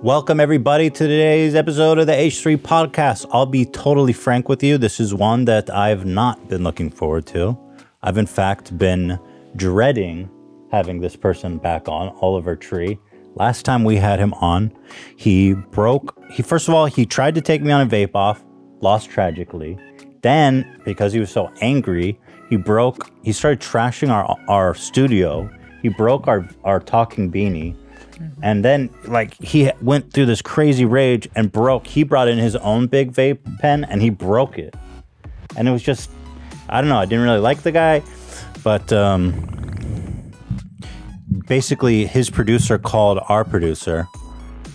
Welcome everybody to today's episode of the H3 podcast. I'll be totally frank with you. This is one that I've not been looking forward to. I've in fact been dreading having this person back on, Oliver Tree. Last time we had him on, first of all, he tried to take me on a vape off, lost tragically. Then, because he was so angry, he started trashing our studio. He broke our talking beanie. And then, he went through this crazy rage and he brought in his own big vape pen and he broke it. And it was just, I don't know, I didn't really like the guy, but basically his producer called our producer,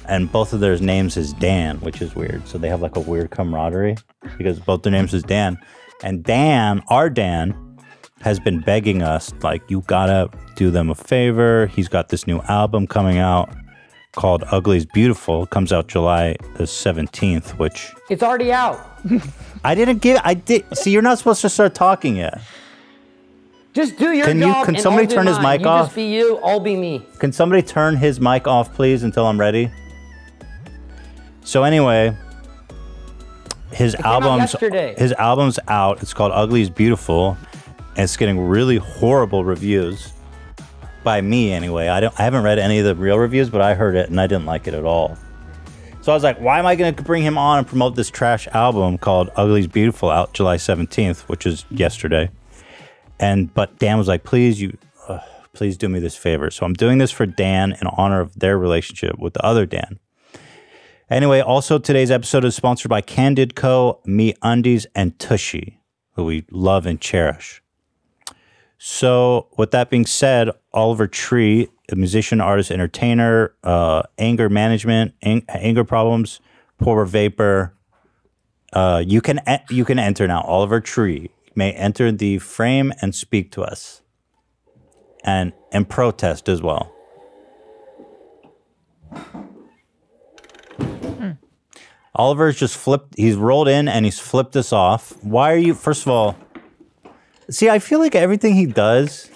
and both of their names is Dan, which is weird. So they have like a weird camaraderie because both their names is Dan. And our Dan, has been begging us, like, you gotta do them a favor. He's got this new album coming out called Ugly is Beautiful. It comes out July the 17th, which... It's already out. See, you're not supposed to start talking yet. Just do your job. Can somebody turn his mic off? You just be you, I'll be me. Can somebody turn his mic off, please, until I'm ready? So anyway, his album's out. It's called Ugly is Beautiful. And it's getting really horrible reviews by me anyway. I haven't read any of the real reviews, but I heard it and I didn't like it at all. So I was like, why am I going to bring him on and promote this trash album called Ugly is Beautiful, out July 17th, which is yesterday. But Dan was like, please do me this favor. So I'm doing this for Dan in honor of their relationship with the other Dan. Anyway, also today's episode is sponsored by Candid Co., Me Undies, and Tushy, who we love and cherish. So with that being said, Oliver Tree, a musician, artist, entertainer, anger management, anger problems, poor vapor. You can enter now. Oliver Tree may enter the frame and speak to us, and protest as well. Oliver's just flipped. He's rolled in and he's flipped us off. Why are you? First of all. See, I feel like everything he does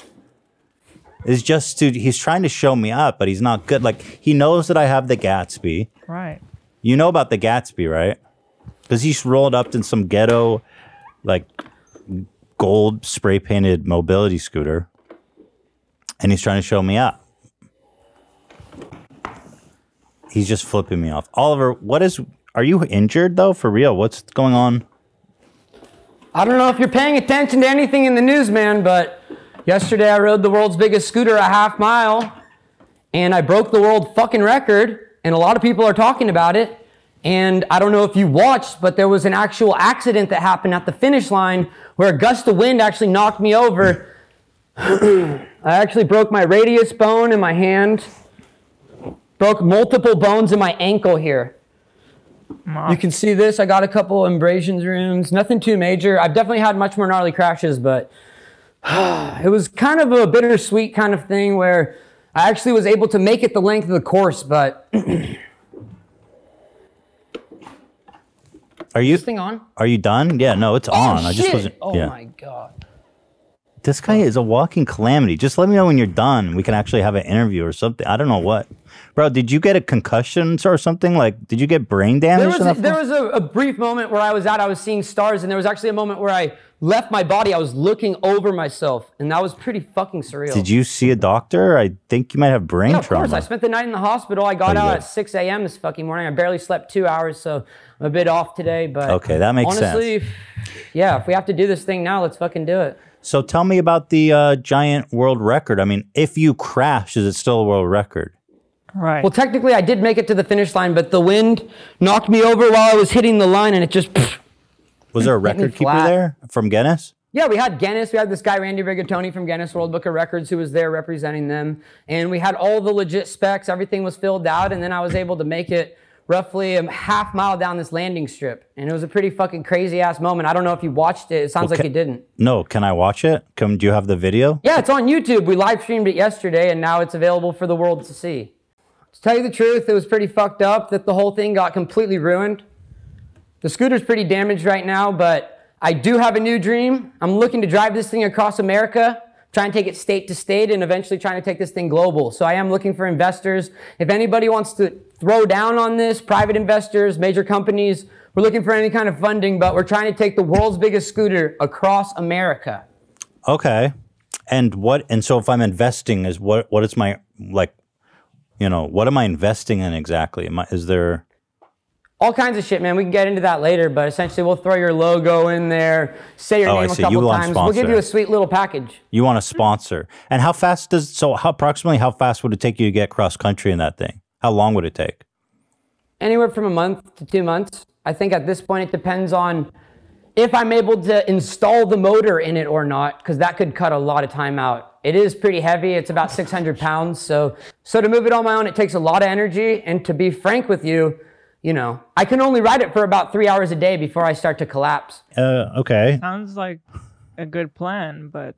is he's trying to show me up, but he's not good. Like, he knows that I have the Gatsby. Right. You know about the Gatsby, right? Because he's rolled up in some ghetto, gold spray-painted mobility scooter. And he's trying to show me up. He's just flipping me off. Oliver, are you injured, though? For real? What's going on? I don't know if you're paying attention to anything in the news, man, but yesterday I rode the world's biggest scooter a half mile, and I broke the world fucking record, and a lot of people are talking about it. And I don't know if you watched, but there was an actual accident that happened at the finish line where a gust of wind actually knocked me over. I actually broke my radius bone in my hand, broke multiple bones in my ankle here. You can see this. I got a couple abrasions wounds. Nothing too major. I've definitely had much more gnarly crashes, but it was kind of a bittersweet kind of thing where I actually was able to make it the length of the course, but... Are you... Is this thing on? Are you done? Yeah, no, it's on. Shit. I just wasn't... Oh, yeah. my God. This guy is a walking calamity. Just let me know when you're done. We can actually have an interview or something. I don't know what. Bro, did you get a concussion or something? Like, did you get brain damage? There was a brief moment where I was seeing stars, and there was actually a moment where I left my body. I was looking over myself, and that was pretty fucking surreal. Did you see a doctor? I think you might have brain trauma. Of course. I spent the night in the hospital. I got out at 6 a.m. this fucking morning. I barely slept 2 hours, so I'm a bit off today. But okay, that makes sense. Honestly, yeah, if we have to do this thing now, let's fucking do it. So tell me about the giant world record. I mean, if you crash, is it still a world record? Right. Well, technically, I did make it to the finish line, but the wind knocked me over while I was hitting the line, and it just... Was there a record keeper there from Guinness? Yeah, we had Guinness. We had this guy, Randy Rigatoni from Guinness World Book of Records, who was there representing them. And we had all the legit specs. Everything was filled out, and then I was able to make it roughly a half mile down this landing strip. And it was a pretty fucking crazy-ass moment. I don't know if you watched it. It sounds like you didn't. No, can I watch it? Do you have the video? Yeah, it's on YouTube. We live-streamed it yesterday, and now it's available for the world to see. To tell you the truth, it was pretty fucked up that the whole thing got completely ruined. The scooter's pretty damaged right now, but I do have a new dream. I'm looking to drive this thing across America, try and take it state to state, and eventually trying to take this thing global. So I am looking for investors. If anybody wants to throw down on this. Private investors, major companies, we're looking for any kind of funding, but we're trying to take the world's biggest scooter across America. Okay. And so if I'm investing, what is my, like, you know, what am I investing in exactly? Is there... All kinds of shit, man. We can get into that later, but essentially we'll throw your logo in there, say your name a couple times. We'll give you a sweet little package. You want a sponsor. And how fast approximately how fast would it take you to get cross country in that thing? How long would it take? Anywhere from a month to 2 months. I think at this point it depends on if I'm able to install the motor in it or not, because that could cut a lot of time out. It is pretty heavy. It's about 600 pounds. So to move it on my own, it takes a lot of energy. And to be frank with you, you know, I can only ride it for about 3 hours a day before I start to collapse. Okay. Sounds like a good plan, but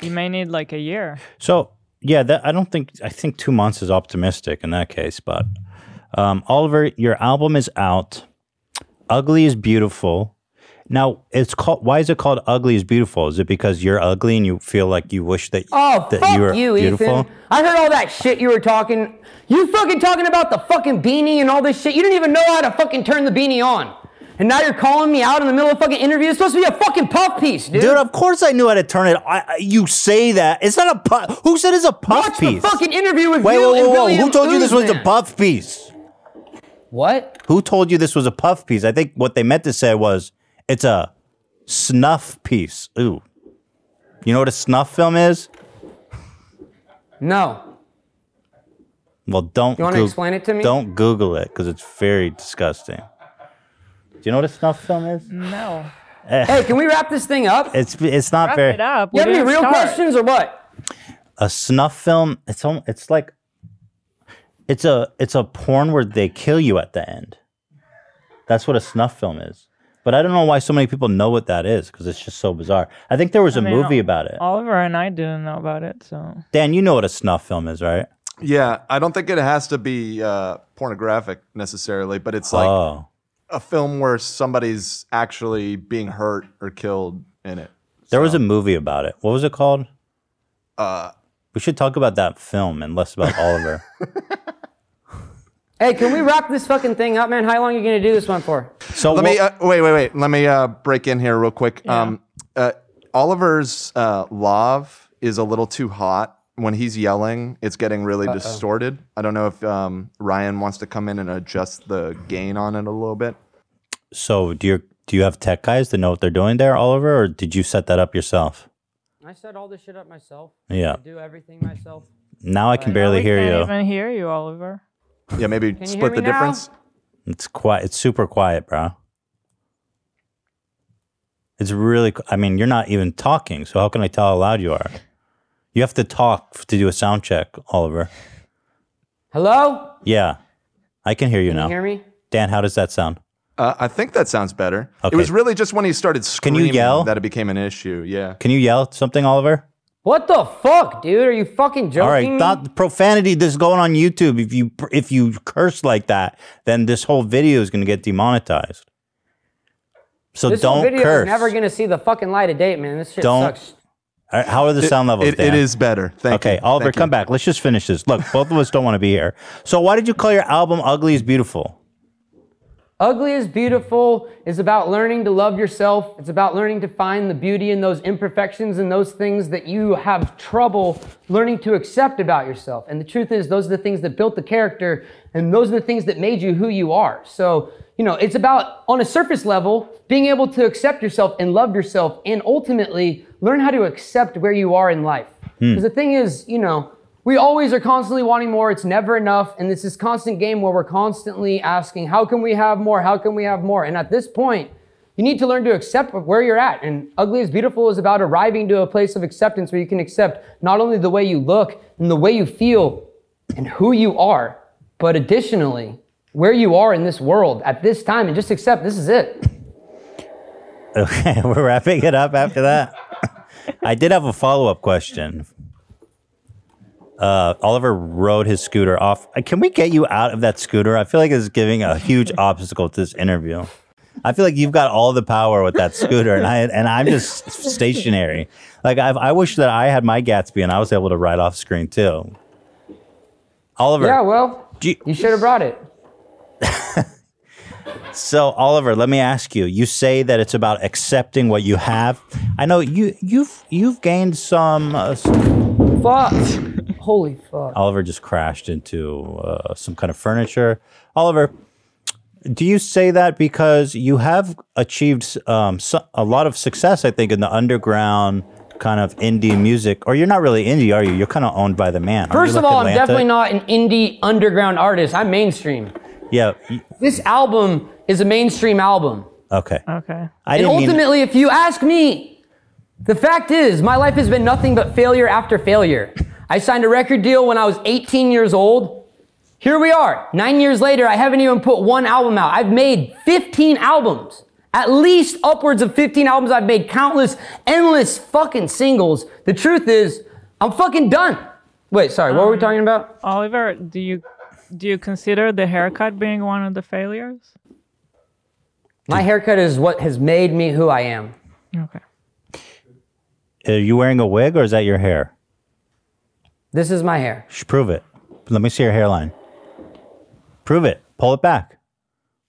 you may need like a year. So, yeah, I think 2 months is optimistic in that case. But Oliver, your album is out. Ugly is Beautiful. Now, why is it called Ugly is Beautiful? Is it because you're ugly and you feel like you wish that, you were beautiful? Ethan. I heard all that shit you were talking. You fucking talking about the fucking beanie and all this shit. You didn't even know how to fucking turn the beanie on. And now you're calling me out in the middle of fucking interview. It's supposed to be a fucking puff piece, dude. Dude, of course I knew how to turn it. You say that. It's not a puff. Who said it's a puff piece? Watch the fucking interview with Wait, you and William Who told you this was a Oozman. puff piece? What? Who told you this was a puff piece? I think what they meant to say was it's a snuff piece. Ooh. You know what a snuff film is? No. Well, don't. You want to explain it to me? Don't Google it because it's very disgusting. Do you know what a snuff film is? No. Hey, can we wrap this thing up? It's not Wrap very. it up. You have any real questions or what? A snuff film. It's like. It's a porn where they kill you at the end. That's what a snuff film is. But I don't know why so many people know what that is because it's just so bizarre. I think there was a movie about it. Oliver and I didn't know about it, so. Dan, you know what a snuff film is, right? Yeah, I don't think it has to be pornographic necessarily, but it's like a film where somebody's actually being hurt or killed in it. There was a movie about it. What was it called? We should talk about that film and less about Oliver. Hey, can we wrap this fucking thing up, man? How long are you going to do this one for? So let me wait. Let me break in here real quick. Yeah. Oliver's lav is a little too hot. When he's yelling, it's getting really distorted. I don't know if Ryan wants to come in and adjust the gain on it a little bit. So do you have tech guys that know what they're doing there, Oliver, or did you set that up yourself? I set all this shit up myself. Yeah. I do everything myself. Now I can barely hear you. I can't even hear you, Oliver. Yeah, maybe split the difference. It's quiet. It's super quiet, bro. It's really. I mean, you're not even talking, so how can I tell how loud you are? You have to talk to do a sound check, Oliver. Hello? Yeah, I can hear you now. Can you hear me? Dan, how does that sound? I think that sounds better. Okay. It was really just when he started screaming Can you yell? that it became an issue. Yeah. Can you yell something, Oliver? What the fuck, dude? Are you fucking joking? All right, not profanity. This is going on YouTube. If you curse like that, then this whole video is going to get demonetized. So this don't whole video curse. is never going to see the fucking light of day, man. This shit sucks. All right, how are the sound levels, Dan? It is better. Thank you. Okay, Oliver, come back. Let's just finish this. Look, both of us don't want to be here. So why did you call your album Ugly is Beautiful? Ugly is Beautiful is about learning to love yourself. It's about learning to find the beauty in those imperfections and those things that you have trouble learning to accept about yourself. And the truth is, those are the things that built the character, and those are the things that made you who you are. So, you know, it's about, on a surface level, being able to accept yourself and love yourself, and ultimately learn how to accept where you are in life. Because the thing is, you know, we always are constantly wanting more. It's never enough. And it's this constant game where we're constantly asking, how can we have more? How can we have more? And at this point, you need to learn to accept where you're at. And Ugly is Beautiful is about arriving to a place of acceptance where you can accept not only the way you look and the way you feel and who you are, but additionally, where you are in this world at this time, and just accept this is it. Okay, we're wrapping it up after that. I did have a follow-up question. Oliver rode his scooter off. Can we get you out of that scooter? I feel like it's giving a huge obstacle to this interview. I feel like you've got all the power with that scooter, and I'm just stationary. Like I wish that I had my Gatsby and I was able to ride off screen too. Oliver. Yeah, well, You should have brought it. So, Oliver, let me ask you. You say that it's about accepting what you have. I know you've gained some. Fuck! Holy fuck! Oliver just crashed into some kind of furniture. Oliver, do you say that because you have achieved a lot of success? I think in the underground kind of indie music, or you're not really indie, are you? You're kind of owned by the man. First of all, I'm definitely not an indie underground artist. I'm mainstream. Yeah. This album is a mainstream album. Okay. Okay. And ultimately, if you ask me, the fact is, my life has been nothing but failure after failure. I signed a record deal when I was 18 years old. Here we are, 9 years later, I haven't even put one album out. I've made 15 albums. At least upwards of 15 albums. I've made countless, endless fucking singles. The truth is, I'm fucking done. Wait, sorry, what were we talking about? Oliver, do you consider the haircut being one of the failures? My haircut is what has made me who I am. Okay. Are you wearing a wig or is that your hair? This is my hair. Prove it. Let me see your hairline. Prove it. Pull it back.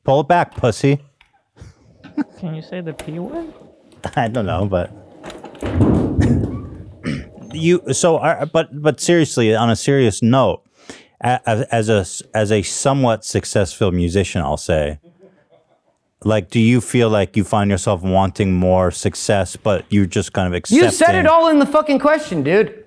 Pull it back, pussy. Can you say the P word? I don't know, but but seriously, on a serious note, as a somewhat successful musician, I'll say, like, do you feel like you find yourself wanting more success, but you just kind of accepting? You said it all in the fucking question, dude.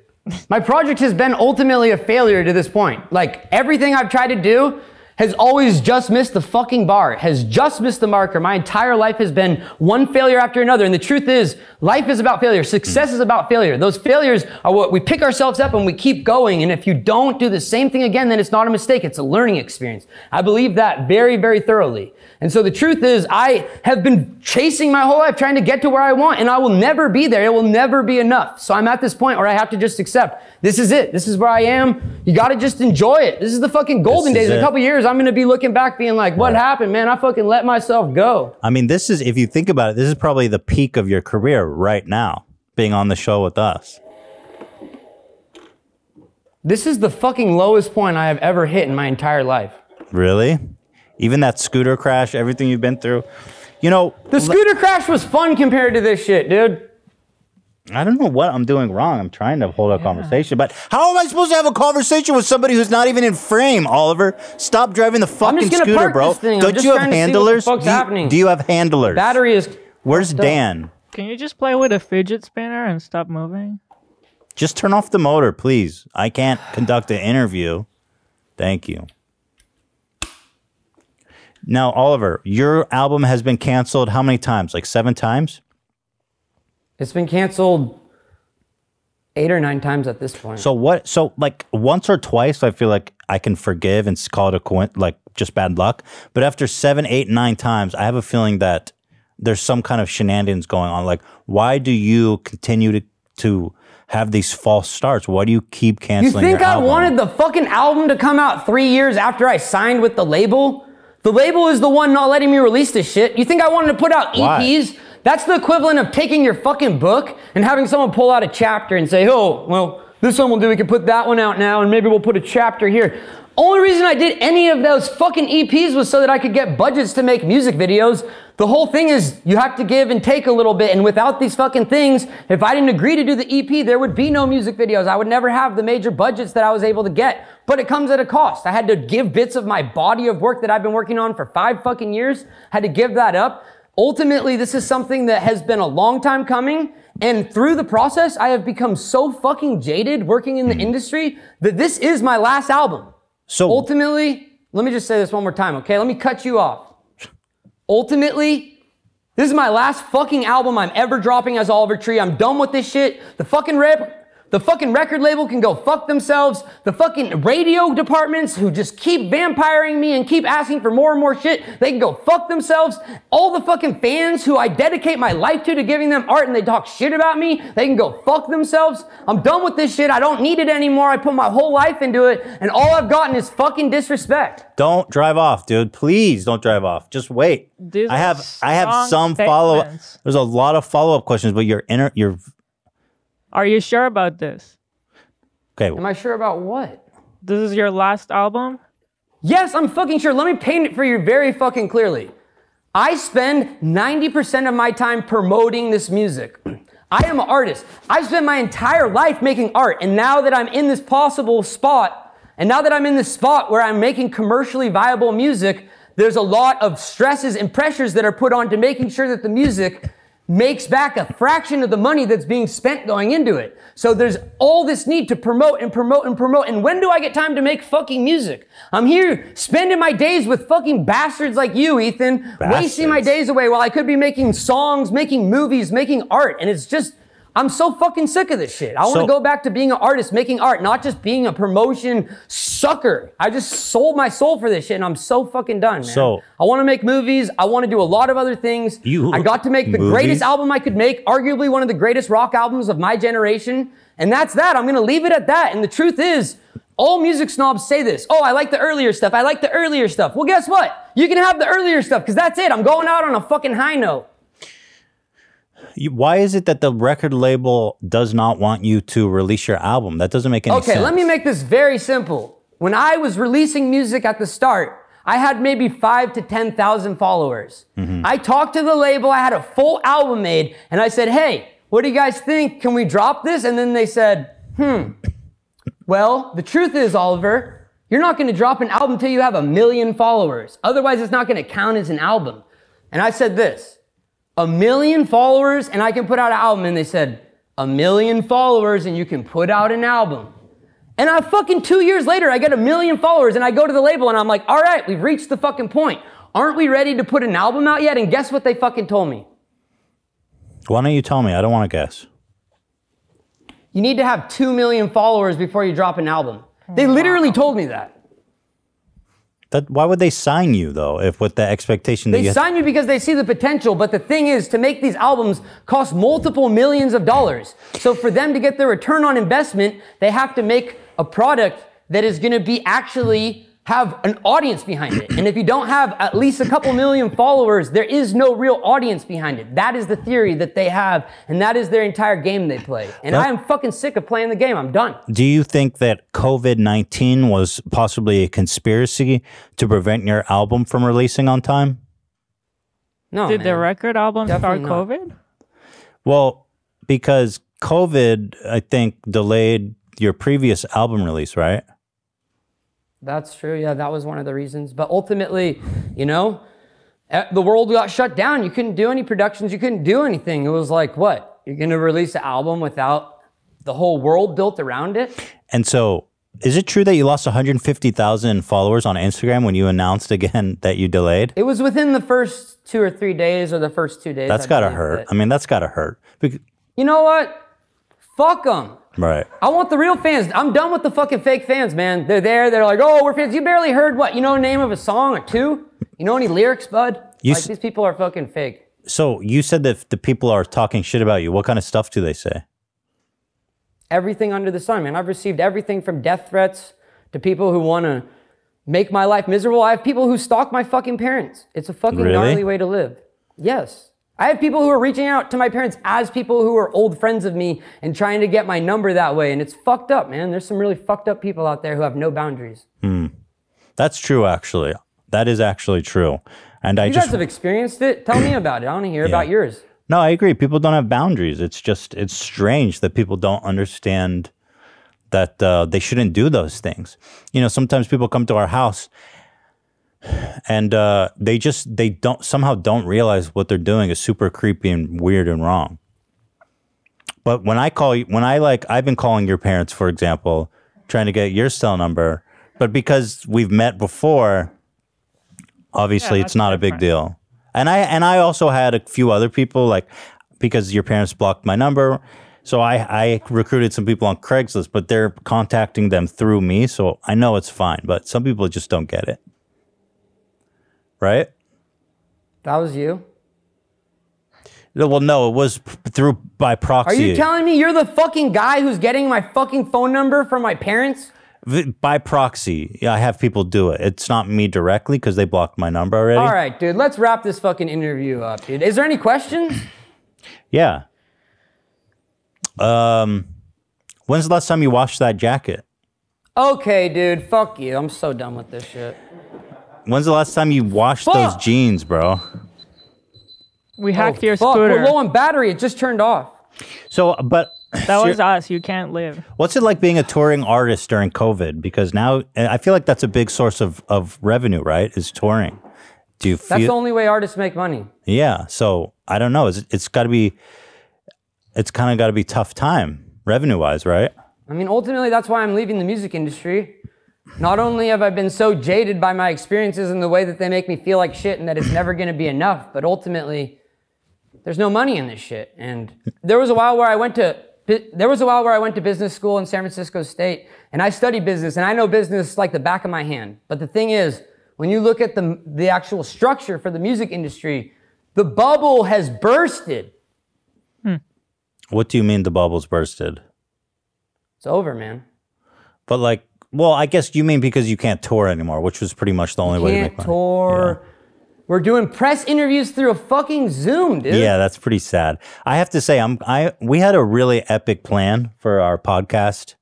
My project has been ultimately a failure to this point. Like, everything I've tried to do has always just missed the fucking bar, has just missed the marker. My entire life has been one failure after another. And the truth is, life is about failure. Success is about failure. Those failures are what we pick ourselves up and we keep going. And if you don't do the same thing again, then it's not a mistake. It's a learning experience. I believe that very, very thoroughly. And so the truth is, I have been chasing my whole life trying to get to where I want, and I will never be there. It will never be enough. So I'm at this point where I have to just accept, this is it. This is where I am. You got to just enjoy it. This is the fucking golden days. In a couple years, I'm going to be looking back being like, what happened, man? I fucking let myself go. I mean, this is, if you think about it, this is probably the peak of your career right now, being on the show with us. This is the fucking lowest point I have ever hit in my entire life. Really? Even that scooter crash, everything you've been through. You know, the scooter crash was fun compared to this shit, dude. I don't know what I'm doing wrong. I'm trying to hold a conversation, but how am I supposed to have a conversation with somebody who's not even in frame, Oliver? Stop driving the fucking scooter, bro. Don't you have handlers? Do you have handlers? Battery is... Where's Dan? Can you just play with a fidget spinner and stop moving? Just turn off the motor, please. I can't conduct an interview. Thank you. Now, Oliver, your album has been canceled how many times? Like 7 times? It's been canceled 8 or 9 times at this point. So what? So like once or twice, I feel like I can forgive and call it like just bad luck. But after 7, 8, 9 times, I have a feeling that there's some kind of shenanigans going on. Like, why do you continue to have these false starts? Why do you keep canceling your album? You think I wanted the fucking album to come out 3 years after I signed with the label? The label is the one not letting me release this shit. You think I wanted to put out EPs? Why? That's the equivalent of taking your fucking book and having someone pull out a chapter and say, oh, well, this one will do. We can put that one out now and maybe we'll put a chapter here. Only reason I did any of those fucking EPs was so that I could get budgets to make music videos. The whole thing is you have to give and take a little bit. And without these fucking things, if I didn't agree to do the EP, there would be no music videos. I would never have the major budgets that I was able to get. But it comes at a cost. I had to give bits of my body of work that I've been working on for 5 fucking years. Had to give that up. Ultimately, this is something that has been a long time coming. And through the process, I have become so fucking jaded working in the industry that this is my last album. So ultimately, let me just say this one more time, okay? Let me cut you off. Ultimately, this is my last fucking album I'm ever dropping as Oliver Tree. I'm done with this shit. The fucking record label can go fuck themselves. The fucking radio departments who just keep vampiring me and keep asking for more and more shit, they can go fuck themselves. All the fucking fans who I dedicate my life to giving them art and they talk shit about me, they can go fuck themselves. I'm done with this shit. I don't need it anymore. I put my whole life into it and all I've gotten is fucking disrespect. Don't drive off, dude. Please don't drive off. Just wait. I have some follow-up. There's a lot of follow-up questions, but you're Are you sure about this? Okay. Am I sure about what? This is your last album? Yes, I'm fucking sure. Let me paint it for you very fucking clearly. I spend 90% of my time promoting this music. I am an artist. I've spent my entire life making art. And now that I'm in this possible spot, and now that I'm in this spot where I'm making commercially viable music, there's a lot of stresses and pressures that are put on to making sure that the music makes back a fraction of the money that's being spent going into it. So there's all this need to promote and promote and promote. And when do I get time to make fucking music? I'm here spending my days with fucking bastards like you, Ethan, wasting my days away while I could be making songs, making movies, making art. And it's just, I'm so fucking sick of this shit. I want to go back to being an artist, making art, not just being a promotion sucker. I just sold my soul for this shit and I'm so fucking done, man. So I want to make movies. I want to do a lot of other things. I got to make the greatest album I could make, arguably one of the greatest rock albums of my generation. And that's that. I'm going to leave it at that. And the truth is, all music snobs say this. Oh, I like the earlier stuff. I like the earlier stuff. Well, guess what? You can have the earlier stuff because that's it. I'm going out on a fucking high note. Why is it that the record label does not want you to release your album? That doesn't make any sense. Okay, let me make this very simple. When I was releasing music at the start, I had maybe 5,000 to 10,000 followers. I talked to the label, I had a full album made, and I said, hey, what do you guys think? Can we drop this? And then they said, well, the truth is, Oliver, you're not gonna drop an album until you have 1 million followers. Otherwise, it's not gonna count as an album. And I said this, 1 million followers and I can put out an album. And they said, 1 million followers and you can put out an album. And I fucking 2 years later, I get 1 million followers and I go to the label and I'm like, all right, we've reached the fucking point. Aren't we ready to put an album out yet? And guess what they fucking told me? Why don't you tell me? I don't want to guess. You need to have 2 million followers before you drop an album. They literally told me that. Why would they sign you, though, if with the expectation that they sign you because they see the potential, but the thing is, to make these albums cost multiple millions of dollars. So for them to get their return on investment, they have to make a product that is going to be actually have an audience behind it. And if you don't have at least a couple million followers, there is no real audience behind it. That is the theory that they have, and that is their entire game they play. And I am fucking sick of playing the game. I'm done. Do you think that COVID-19 was possibly a conspiracy to prevent your album from releasing on time? No, Did the record album start COVID? Well, because COVID, I think, delayed your previous album release, right? That's true. Yeah, that was one of the reasons. But ultimately, you know, the world got shut down. You couldn't do any productions. You couldn't do anything. It was like, what? You're going to release an album without the whole world built around it? And so, is it true that you lost 150,000 followers on Instagram when you announced again that you delayed? It was within the first 2 or 3 days or the first 2 days. That's got to hurt. I mean, that's got to hurt. You know what? Fuck them. Right. I want the real fans. I'm done with the fucking fake fans, man. They're there. They're like, oh, we're fans. You barely heard what? You know the name of a song or two? You know any lyrics, bud? Like, these people are fucking fake. So you said that the people are talking shit about you. What kind of stuff do they say? Everything under the sun, man. I've received everything from death threats to people who want to make my life miserable. I have people who stalk my fucking parents. It's a fucking gnarly way to live. Yes. I have people who are reaching out to my parents as people who are old friends of me and trying to get my number that way. And it's fucked up, man. There's some really fucked up people out there who have no boundaries. That's true, actually. That is actually true. And you guys have experienced it. Tell me about it. I want to hear about yours. No, I agree. People don't have boundaries. It's just, it's strange that people don't understand that they shouldn't do those things. You know, sometimes people come to our house and they somehow don't realize what they're doing is super creepy and weird and wrong. But when I've been calling your parents, for example, trying to get your cell number, but because we've met before, obviously it's not a big deal. And I also had a few other people, like, because your parents blocked my number. So I recruited some people on Craigslist, but they're contacting them through me. So I know it's fine, but some people just don't get it. Right? That was you? Well, no, it was by proxy. Are you telling me you're the fucking guy who's getting my fucking phone number from my parents? By proxy. Yeah, I have people do it. It's not me directly because they blocked my number already. All right, dude. Let's wrap this fucking interview up, dude. Is there any questions? Yeah. When's the last time you washed that jacket? Okay, dude. Fuck you. I'm so done with this shit. When's the last time you washed those jeans, bro? We hacked your Fuck. scooter. We're low on battery. It just turned off. So, but That was us. You can't live. what's it like being a touring artist during COVID? Because now I feel like that's a big source of revenue, right? Is touring. Do you feel? That's the only way artists make money. Yeah. So I don't know. It's got to be. It's kind of got to be tough time revenue wise, right? I mean, ultimately, that's why I'm leaving the music industry. Not only have I been so jaded by my experiences and the way that they make me feel like shit and that it's never going to be enough, but ultimately, there's no money in this shit. And there was a while where I went to business school in San Francisco State, and I studied business, and I know business like the back of my hand. But the thing is, when you look at the actual structure for the music industry, the bubble has bursted. What do you mean the bubble's bursted? It's over, man. But like, well, I guess you mean because you can't tour anymore, which was pretty much the only way to make money. Can't tour. Yeah. We're doing press interviews through a fucking Zoom, dude. Yeah, that's pretty sad. I have to say, we had a really epic plan for our podcast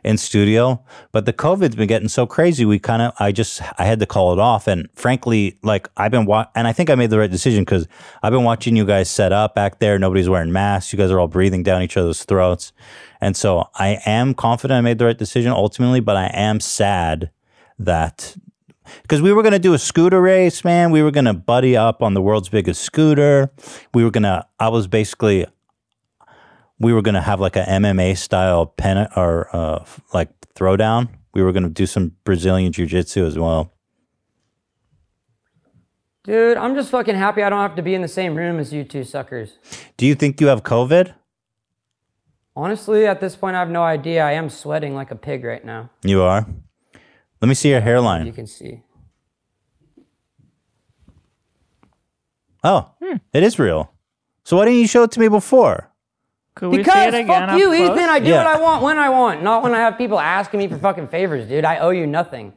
in studio, but the COVID's been getting so crazy. I had to call it off. And frankly, like and I think I made the right decision because I've been watching you guys set up back there. Nobody's wearing masks. You guys are all breathing down each other's throats. And so I am confident I made the right decision ultimately, but I am sad that, because we were going to do a scooter race, man. We were going to buddy up on the world's biggest scooter. We were going to have like a MMA style like throwdown. We were going to do some Brazilian jiu-jitsu as well. Dude, I'm just fucking happy I don't have to be in the same room as you two suckers. Do you think you have COVID? Honestly, at this point, I have no idea. I am sweating like a pig right now. You are? Let me see your hairline. You can see. Oh, it is real. So why didn't you show it to me before? Could we Because see it again fuck you, up close? Ethan. I do what I want when I want, not when I have people asking me for fucking favors, dude. I owe you nothing.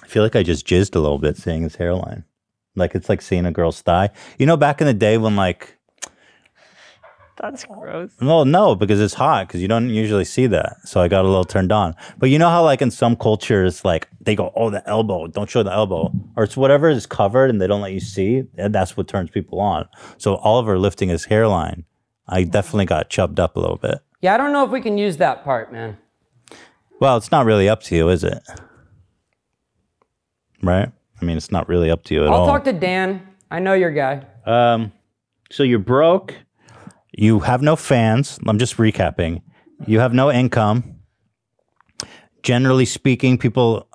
I feel like I just jizzed a little bit seeing his hairline. Like it's like seeing a girl's thigh. You know, back in the day when like... That's gross. Well, no, because it's hot, because you don't usually see that. So I got a little turned on. But you know how like in some cultures, like they go, oh, the elbow, don't show the elbow. Or it's whatever is covered and they don't let you see. And that's what turns people on. So Oliver lifting his hairline, I definitely got chubbed up a little bit. Yeah, I don't know if we can use that part, man. Well, it's not really up to you, is it? Right? I mean, it's not really up to you at all. I'll talk to Dan. I know your guy. So you're broke. You have no fans. I'm just recapping. You have no income. Generally speaking, people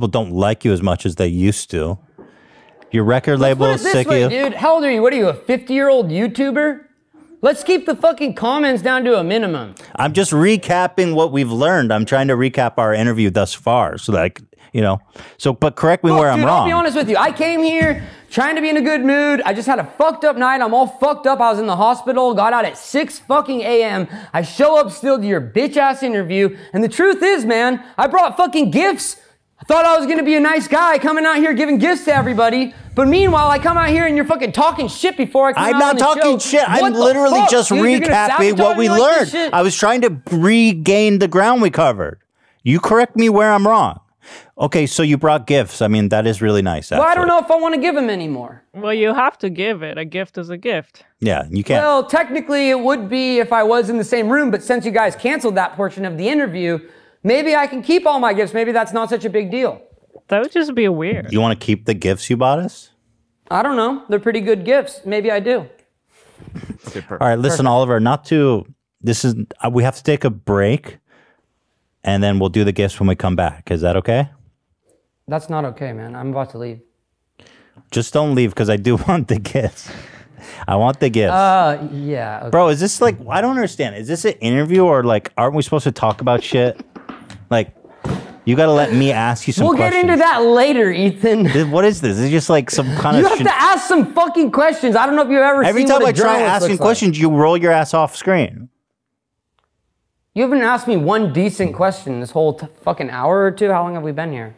don't like you as much as they used to. Your record label is sick of you. Dude, how old are you? What are you, a 50-year-old YouTuber? Let's keep the fucking comments down to a minimum. I'm just recapping what we've learned. I'm trying to recap our interview thus far. So like, you know, but correct me where I'm wrong. I'll be honest with you. I came here trying to be in a good mood. I just had a fucked up night. I'm all fucked up. I was in the hospital, got out at 6 fucking a.m. I show up still to your bitch ass interview. And the truth is, man, I brought fucking gifts. I thought I was going to be a nice guy coming out here giving gifts to everybody. But meanwhile, I come out here and you're fucking talking shit before I come out I'm not talking shit. I'm literally just recapping what we learned. I was trying to regain the ground we covered. You correct me where I'm wrong. Okay, so you brought gifts. I mean, that is really nice, actually. Well, I don't know if I want to give them anymore. Well, you have to give it. A gift is a gift. Yeah, you can't. Well, technically, it would be if I was in the same room, but since you guys canceled that portion of the interview, maybe I can keep all my gifts. Maybe that's not such a big deal. That would just be weird. You want to keep the gifts you bought us? I don't know. They're pretty good gifts. Maybe I do. Okay, all right, listen, Oliver, we have to take a break, and then we'll do the gifts when we come back. Is that okay? That's not okay, man. I'm about to leave. Just don't leave, because I do want the gifts. I want the gifts. Yeah. Okay. Bro, is this like, I don't understand. Is this an interview, or like, aren't we supposed to talk about shit? Like, you got to let me ask you some questions. We'll get into that later, Ethan. What is this? Is it just like some kind You of... have to ask some fucking questions. I don't know if you've ever Every seen time what I a try journalist asking looks questions, you roll your ass off screen. You haven't asked me one decent question this whole fucking hour or two. How long have we been here?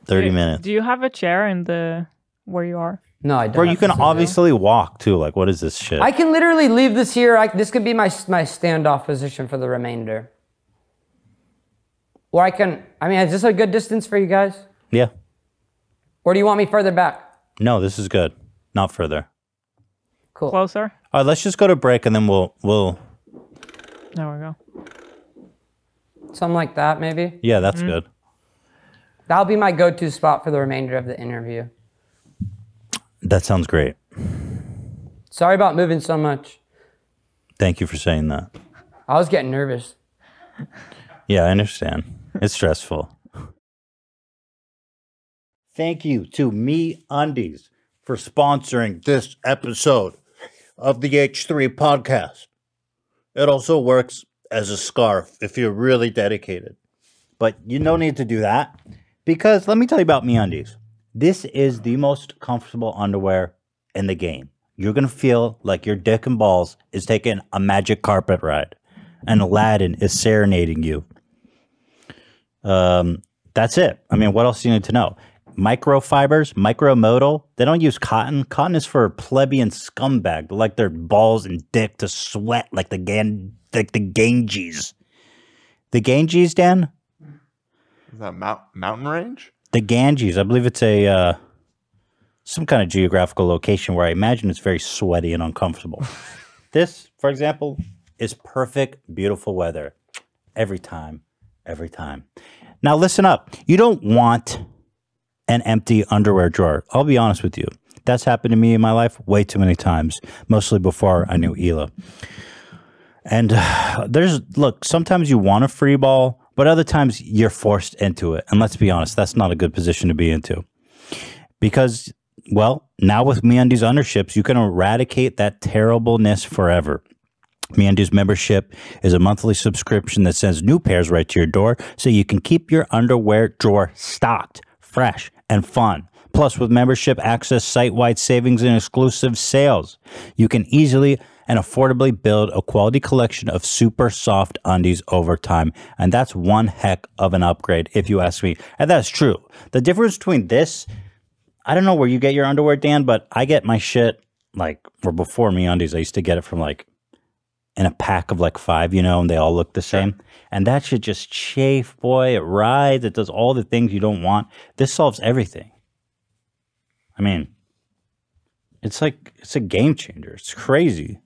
30 minutes. Do you have a chair in where you are? No, I don't. Bro, you can obviously walk too. Like, what is this shit? I can literally leave this here. This could be my standoff position for the remainder. Or is this a good distance for you guys? Yeah. Or do you want me further back? No, this is good. Not further. Cool. Closer? All right, let's just go to break and then we'll... There we go. Something like that, maybe? Yeah, that's good. That'll be my go-to spot for the remainder of the interview. That sounds great. Sorry about moving so much. Thank you for saying that. I was getting nervous. Yeah, I understand. It's stressful. Thank you to MeUndies for sponsoring this episode of the H3 podcast. It also works as a scarf if you're really dedicated. But you don't need to do that because let me tell you about MeUndies. This is the most comfortable underwear in the game. You're going to feel like your dick and balls is taking a magic carpet ride and Aladdin is serenading you. That's it. I mean, what else do you need to know? Microfibers, micromodal, they don't use cotton. Cotton is for plebeian scumbag. They like their balls and dick to sweat like the Ganges. The Ganges, Dan? Is that mountain range? The Ganges. I believe it's a some kind of geographical location where I imagine it's very sweaty and uncomfortable. This, for example, is perfect, beautiful weather. Every time. Every time. Now, listen up. You don't want an empty underwear drawer. I'll be honest with you. That's happened to me in my life way too many times, mostly before I knew Hila. And look, sometimes you want a free ball, but other times you're forced into it. And let's be honest, that's not a good position to be into. Because, well, now with MeUndies underships, you can eradicate that terribleness forever. MeUndies membership is a monthly subscription that sends new pairs right to your door so you can keep your underwear drawer stocked, fresh, and fun. Plus, with membership access, site-wide savings, and exclusive sales, you can easily and affordably build a quality collection of super soft undies over time. And that's one heck of an upgrade, if you ask me. And that's true. The difference between this, I don't know where you get your underwear, Dan, but I get my shit, or before MeUndies, I used to get it from, in a pack of 5, and they all look the same. Sure. And that should just chafe, boy. It rides. It does all the things you don't want. This solves everything. I mean, it's a game changer. It's crazy.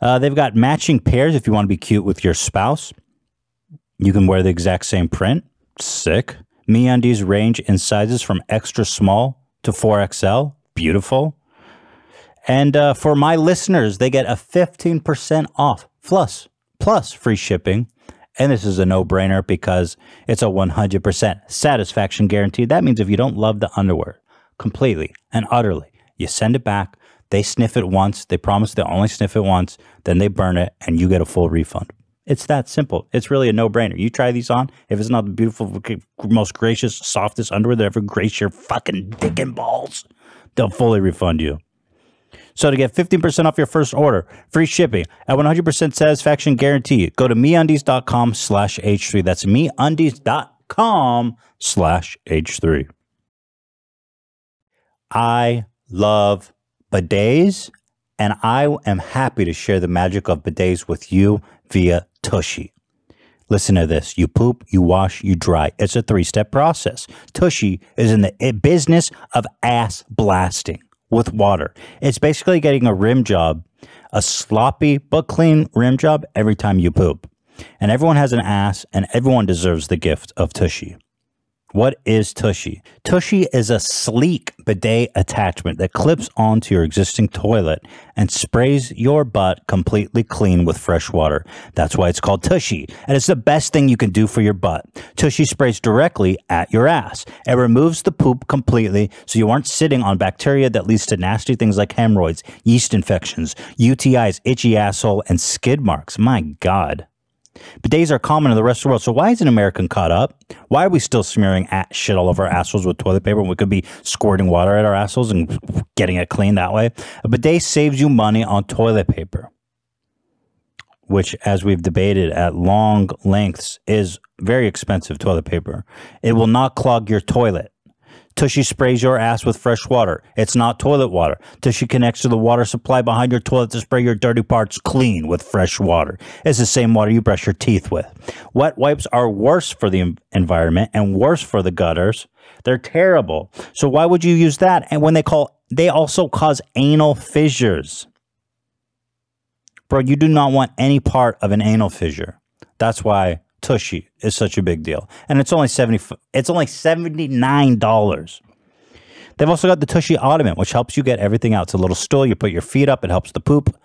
They've got matching pairs if you want to be cute with your spouse. You can wear the exact same print. Sick. MeUndies range in sizes from extra small to 4XL. Beautiful. And for my listeners, they get a 15% off plus free shipping. And this is a no-brainer because it's a 100% satisfaction guarantee. That means if you don't love the underwear completely and utterly, you send it back. They sniff it once. They promise they'll only sniff it once. Then they burn it and you get a full refund. It's that simple. It's really a no-brainer. You try these on. If it's not the beautiful, most gracious, softest underwear that ever graced your fucking dick and balls, they'll fully refund you. So to get 15% off your first order, free shipping, at 100% satisfaction guarantee, go to MeUndies.com/H3. That's MeUndies.com/H3. I love bidets, and I am happy to share the magic of bidets with you via Tushy. Listen to this. You poop, you wash, you dry. It's a 3-step process. Tushy is in the business of ass blasting with water. It's basically getting a rim job, a sloppy but clean rim job every time you poop. And everyone has an ass, and everyone deserves the gift of Tushy. What is Tushy? Tushy is a sleek bidet attachment that clips onto your existing toilet and sprays your butt completely clean with fresh water. That's why it's called Tushy, and it's the best thing you can do for your butt. Tushy sprays directly at your ass. It removes the poop completely so you aren't sitting on bacteria that leads to nasty things like hemorrhoids, yeast infections, UTIs, itchy asshole, and skid marks. My God. Bidets are common in the rest of the world, so why isn't America caught up? Why are we still smearing shit all over our assholes with toilet paper when we could be squirting water at our assholes and getting it clean that way? A bidet saves you money on toilet paper, which, as we've debated at long lengths, is very expensive toilet paper. It will not clog your toilet. Tushy sprays your ass with fresh water. It's not toilet water. Tushy connects to the water supply behind your toilet to spray your dirty parts clean with fresh water. It's the same water you brush your teeth with. Wet wipes are worse for the environment and worse for the gutters. They're terrible. So why would you use that? And when they also cause anal fissures. Bro, you do not want any part of an anal fissure. That's why Tushy is such a big deal. And it's only $79. They've also got the Tushy Ottoman, which helps you get everything out. It's a little stool. You put your feet up. It helps the poop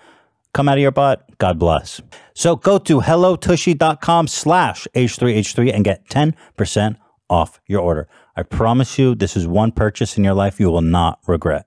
come out of your butt. God bless. So go to hellotushy.com/H3H3 and get 10% off your order. I promise you, this is one purchase in your life you will not regret.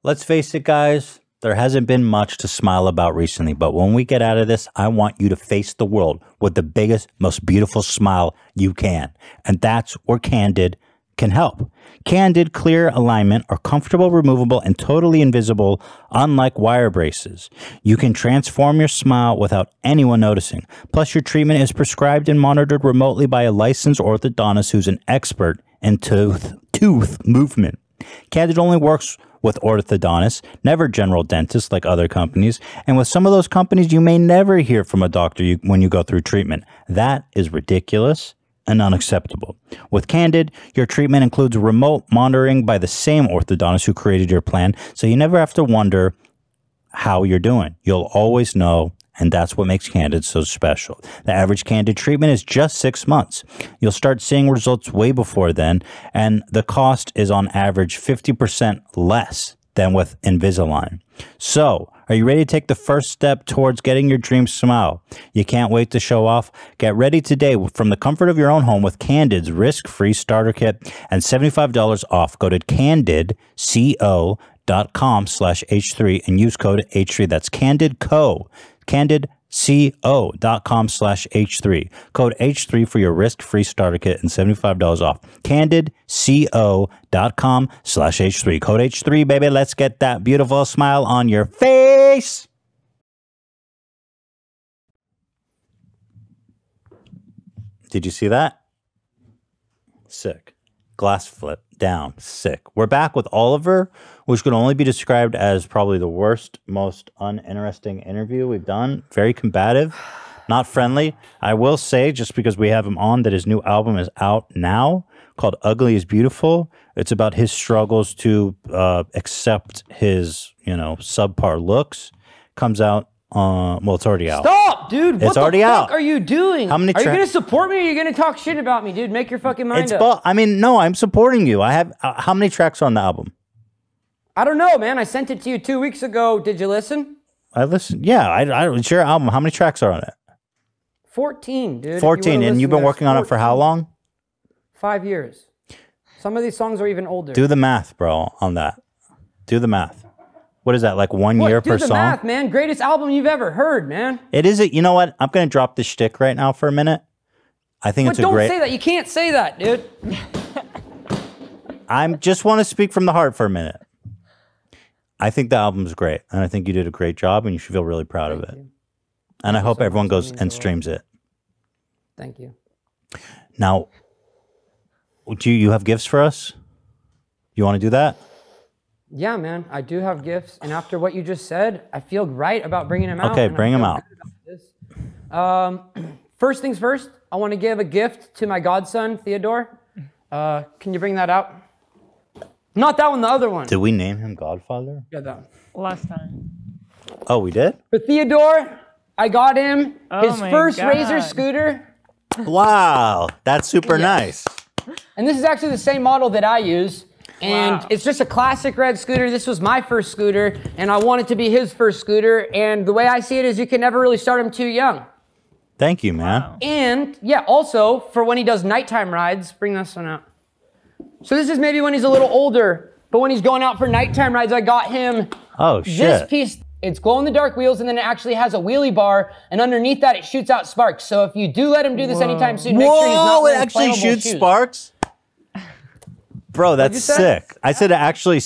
Let's face it, guys. There hasn't been much to smile about recently, but when we get out of this, I want you to face the world with the biggest, most beautiful smile you can. And that's where Candid can help. Candid clear alignment are comfortable, removable, and totally invisible, unlike wire braces. You can transform your smile without anyone noticing. Plus, your treatment is prescribed and monitored remotely by a licensed orthodontist who's an expert in tooth movement. Candid only works with orthodontists, never general dentists like other companies. And with some of those companies, you may never hear from a doctor when you go through treatment. That is ridiculous and unacceptable. With Candid, your treatment includes remote monitoring by the same orthodontist who created your plan, so you never have to wonder how you're doing. You'll always know, and that's what makes Candid so special. The average Candid treatment is just 6 months. You'll start seeing results way before then, and the cost is on average 50% less than with Invisalign. So, are you ready to take the first step towards getting your dream smile? You can't wait to show off? Get ready today from the comfort of your own home with Candid's risk-free starter kit and $75 off. Go to candidco.com/H3 and use code H3. That's candidco.com/H3. Code H3 for your risk-free starter kit and $75 off. candidco.com/H3. Code H3, baby. Let's get that beautiful smile on your face. Did you see that? Sick. Glass flip down. Sick. We're back with Oliver, which could only be described as probably the worst, most uninteresting interview we've done. Very combative, not friendly. I will say, just because we have him on, that his new album is out now called Ugly is Beautiful. It's about his struggles to accept his, subpar looks. Comes out. Well, it's already out. Stop, dude. It's already out. What the fuck are you doing? How many are you going to support me or are you going to talk shit about me, dude? Make your fucking mind up. No, I'm supporting you. I have, how many tracks are on the album? I don't know, man. I sent it to you 2 weeks ago. Did you listen? I listened. Yeah, it's your album. How many tracks are on it? 14, dude. 14, and you've been working on it for how long? 5 years. Some of these songs are even older. Do the math, bro, on that. Do the math. What is that, like 1 year per song? Do the math, man. Greatest album you've ever heard, man. It is. You know what? I'm going to drop this shtick right now for a minute. I think it's a great... Don't say that. You can't say that, dude. I just want to speak from the heart for a minute. I think the album's great, and I think you did a great job, and you should feel really proud of it. And I hope everyone goes and streams it. Thank you. Now, do you have gifts for us? You want to do that? Yeah, man, I do have gifts, and after what you just said, I feel right about bringing them out. Okay, bring them out. First things first, I want to give a gift to my godson, Theodore. Can you bring that out? Not that one, the other one. Did we name him Godfather? Yeah, that one. Last time. Oh, we did? For Theodore, I got him his first Razor scooter. Wow, that's super nice. And this is actually the same model that I use. And it's just a classic red scooter. This was my first scooter, and I want it to be his first scooter. And the way I see it is you can never really start him too young. Thank you, man. Wow. And, yeah, also, for when he does nighttime rides, bring this one out. So this is maybe when he's a little older, but when he's going out for nighttime rides, I got him this piece. It's glow-in-the-dark wheels, and then it actually has a wheelie bar, and underneath that, it shoots out sparks. So if you do let him do this anytime soon, make sure he's not wearing it actually shoots shoes. Sparks? Bro, that's sick. I said it actually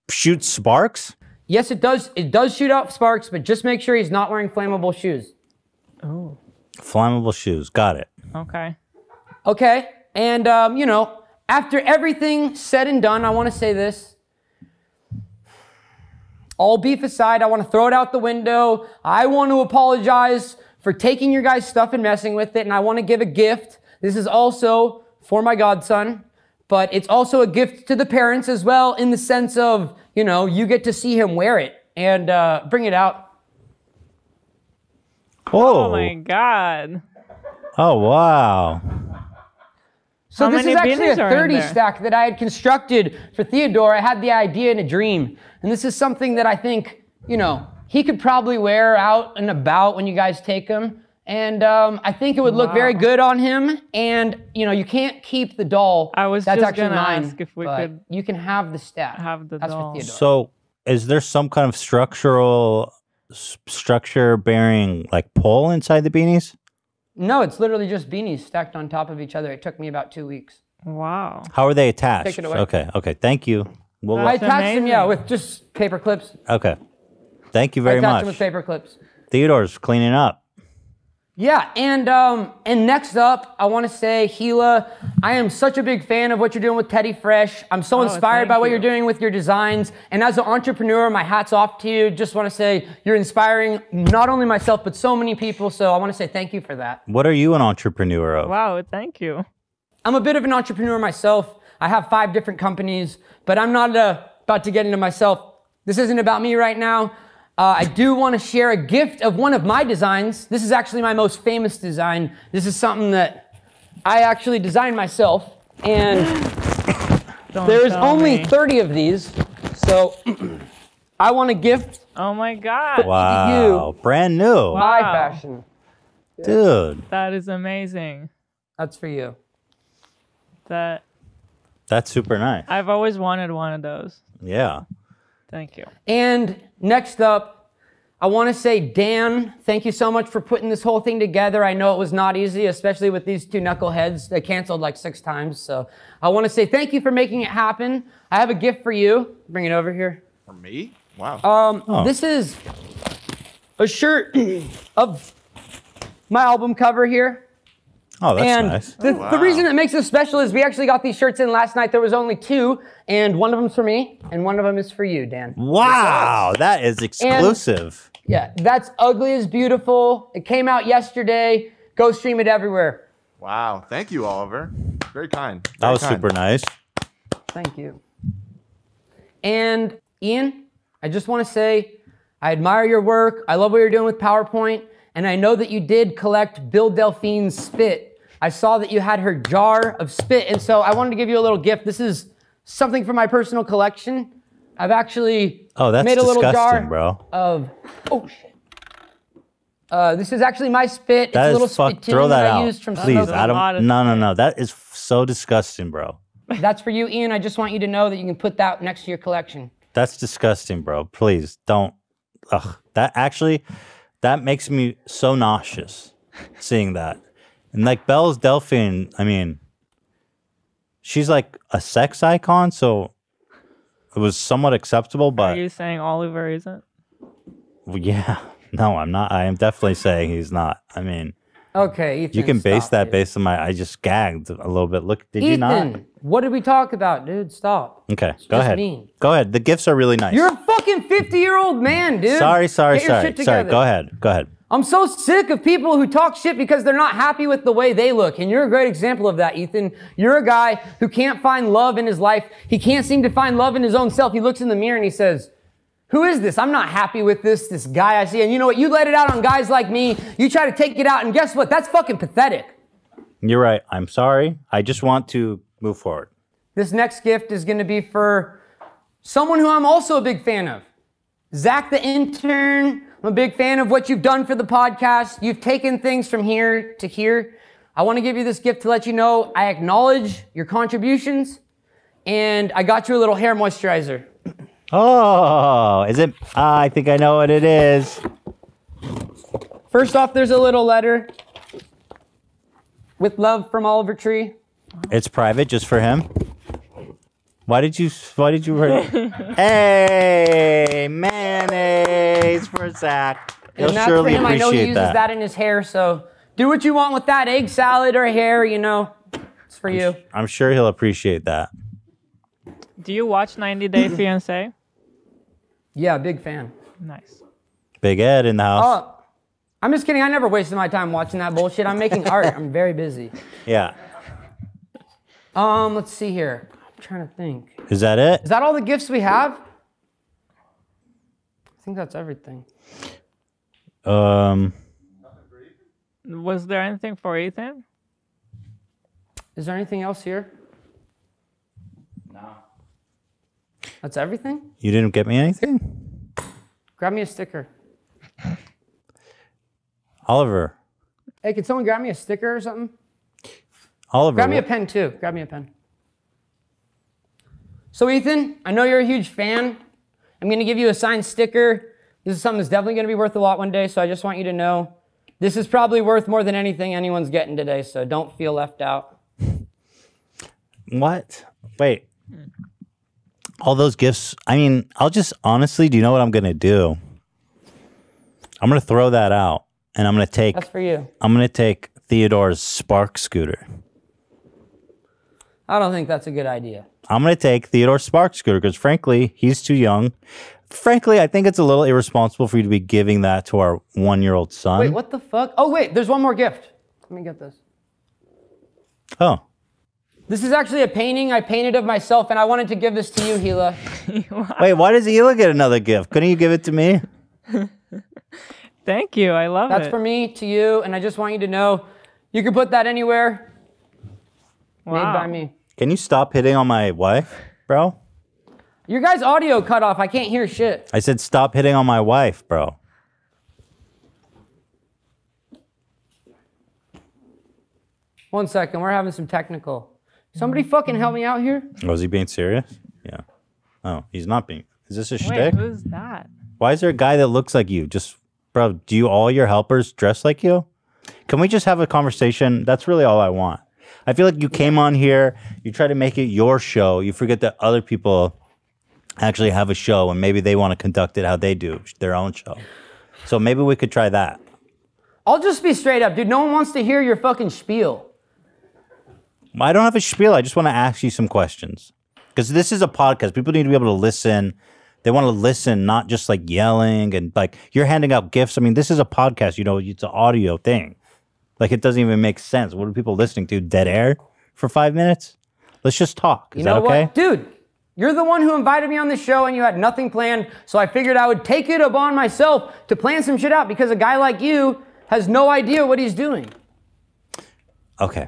shoots sparks? Yes, it does. It does shoot out sparks, but just make sure he's not wearing flammable shoes. Oh. Flammable shoes. Got it. Okay. Okay. And, after everything said and done, I want to say this. All beef aside, I want to throw it out the window. I want to apologize for taking your guys' stuff and messing with it, and I want to give a gift. This is also for my godson, but it's also a gift to the parents as well, in the sense of, you know, you get to see him wear it. And bring it out. Oh my God. Oh, wow. So this is actually a 30 stack that I had constructed for Theodore. I had the idea in a dream. And this is something that I think, you know, he could probably wear out and about when you guys take him. And I think it would look very good on him. And, you know, you can't keep the doll. That's just actually gonna mine. ask if we could you can have the stack. have the That's doll. for Theodore. So is there some kind of structure bearing like pole inside the beanies? No, it's literally just beanies stacked on top of each other. It took me about 2 weeks. Wow. How are they attached? Take it away. Okay. Thank you. I attached them, yeah, with just paper clips. Okay. Thank you very I attached much. them with paper clips. Theodore's cleaning up. Yeah, and next up, I want to say, Gila, I am such a big fan of what you're doing with Teddy Fresh. I'm so inspired by what you're doing with your designs. And as an entrepreneur, my hat's off to you. Just want to say you're inspiring not only myself, but so many people. So I want to say thank you for that. What are you an entrepreneur of? Wow, thank you. I'm a bit of an entrepreneur myself. I have 5 different companies, but I'm not about to get into myself. This isn't about me right now. I do want to share a gift of one of my designs. This is actually my most famous design. This is something that I actually designed myself. And there's only 30 of these. So I want to gift. Oh my God. Wow. You brand new. my fashion. Dude. That is amazing. That's for you. That's super nice. I've always wanted one of those. Yeah. Thank you. And next up, I want to say, Dan, thank you so much for putting this whole thing together. I know it was not easy, especially with these 2 knuckleheads. They canceled like 6 times. So I want to say thank you for making it happen. I have a gift for you. Bring it over here. For me? Wow. This is a shirt of my album cover here. Oh, that's and nice. The reason it makes it special is we actually got these shirts in last night. There was only 2, and one of them's for me, and one of them is for you, Dan. Wow, that is exclusive. And, yeah, that's Ugly is Beautiful. It came out yesterday. Go stream it everywhere. Wow. Thank you, Oliver. Very kind. That was super nice. Thank you. And Ian, I just want to say I admire your work. I love what you're doing with PowerPoint. And I know that you did collect Bill Delphine's spit. I saw that you had her jar of spit. And so I wanted to give you a little gift. This is something from my personal collection. I've actually made a little jar bro. of, oh shit. This is actually my spit. That it's a is little fuck. spit tin Throw that that I out. used from Please, smoking. I don't. No. That is so disgusting, bro. That's for you, Ian. I just want you to know that you can put that next to your collection. That's disgusting, bro. Please don't. Ugh. That makes me so nauseous seeing that. And like Belle's Delphine, I mean, she's like a sex icon, so it was somewhat acceptable, but... Are you saying Oliver isn't? Well, yeah. No, I'm not. I am definitely saying he's not. I mean... Okay, Ethan, you can base that dude. based on my... I just gagged a little bit. Look, did Ethan, you not? What did we talk about, dude? Stop. Okay, It's go just ahead. mean. Go ahead. The gifts are really nice. You're a fucking 50-year-old man, dude. Sorry. Get your shit together. Go ahead. I'm so sick of people who talk shit because they're not happy with the way they look. And you're a great example of that, Ethan. You're a guy who can't find love in his life. He can't seem to find love in his own self. He looks in the mirror and he says, who is this? I'm not happy with this guy I see. And you know what? You let it out on guys like me. You try to take it out, and guess what? That's fucking pathetic. You're right. I'm sorry. I just want to move forward. This next gift is going to be for someone who I'm also a big fan of. Zach the intern. I'm a big fan of what you've done for the podcast. You've taken things from here to here. I want to give you this gift to let you know I acknowledge your contributions, and I got you a little hair moisturizer. Oh, is it? I think I know what it is. First off, there's a little letter with love from Oliver Tree. It's private, just for him. Why did you write? Hey, mayonnaise for Zach. He'll And that's surely for him. I know he appreciate uses that in his hair, so do what you want with that. Egg salad or hair, you know. It's for you. I'm sure he'll appreciate that. Do you watch 90 Day Fiance? Yeah, big fan. Nice. Big Ed in the house. Oh, I'm just kidding. I never wasted my time watching that bullshit. I'm making art. I'm very busy. Yeah. Let's see here. I'm trying to think. Is that it? Is that all the gifts we have? I think that's everything. Was there anything for Ethan? Is there anything else here? No. That's everything? You didn't get me anything? Grab me a sticker. Oliver. Hey, can someone grab me a sticker or something? Oliver. Grab me a pen too. Grab me a pen. So Ethan, I know you're a huge fan. I'm going to give you a signed sticker. This is something that's definitely going to be worth a lot one day, so I just want you to know this is probably worth more than anything anyone's getting today, so don't feel left out. What? Wait. All those gifts, I mean, I'll just honestly, do you know what I'm going to do? I'm going to throw that out, and I'm going to take... That's for you. I'm going to take Theodore's Spark scooter. I don't think that's a good idea. I'm going to take Theodore's Spark scooter because, frankly, he's too young. Frankly, I think it's a little irresponsible for you to be giving that to our 1-year-old son. Wait, what the fuck? Oh, wait, there's one more gift. Let me get this. Oh. This is actually a painting I painted of myself, and I wanted to give this to you, Gila. Wait, why does Gila get another gift? Couldn't you give it to me? Thank you. I love it. That's for me, to you, and I just want you to know you can put that anywhere. Wow. Made by me. Can you stop hitting on my wife, bro? Your guys' audio cut off. I can't hear shit. I said stop hitting on my wife, bro. One second. We're having some technical. Somebody fucking help me out here. Was he being serious? Yeah. Oh, he's not being. Is this a Wait, shtick? who's that? Why is there a guy that looks like you? Just, bro, do you all your helpers dress like you? Can we just have a conversation? That's really all I want. I feel like you came on here, you try to make it your show. You forget that other people actually have a show and maybe they want to conduct it how they do, their own show. So maybe we could try that. I'll just be straight up, dude. No one wants to hear your fucking spiel. I don't have a spiel. I just want to ask you some questions. Because this is a podcast. People need to be able to listen. They want to listen, not just like yelling and like you're handing out gifts. I mean, this is a podcast, you know, it's an audio thing. Like it doesn't even make sense. What are people listening to? Dead air for 5 minutes? Let's just talk. Is that okay? What? Dude, you're the one who invited me on this show and you had nothing planned. So I figured I would take it upon myself to plan some shit out because a guy like you has no idea what he's doing. Okay.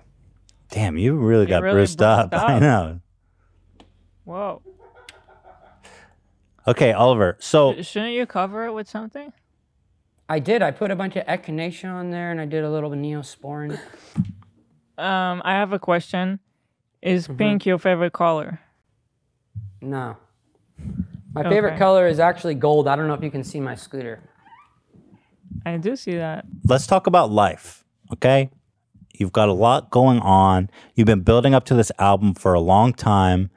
Damn, you really got bruised up. I know. Whoa. Okay, Oliver. So shouldn't you cover it with something? I did. I put a bunch of echinacea on there and I did a little neosporin. I have a question. Is pink your favorite color? No. My favorite color is actually gold. I don't know if you can see my scooter. I do see that. let's talk about life, okay? You've got a lot going on. You've been building up to this album for a long time.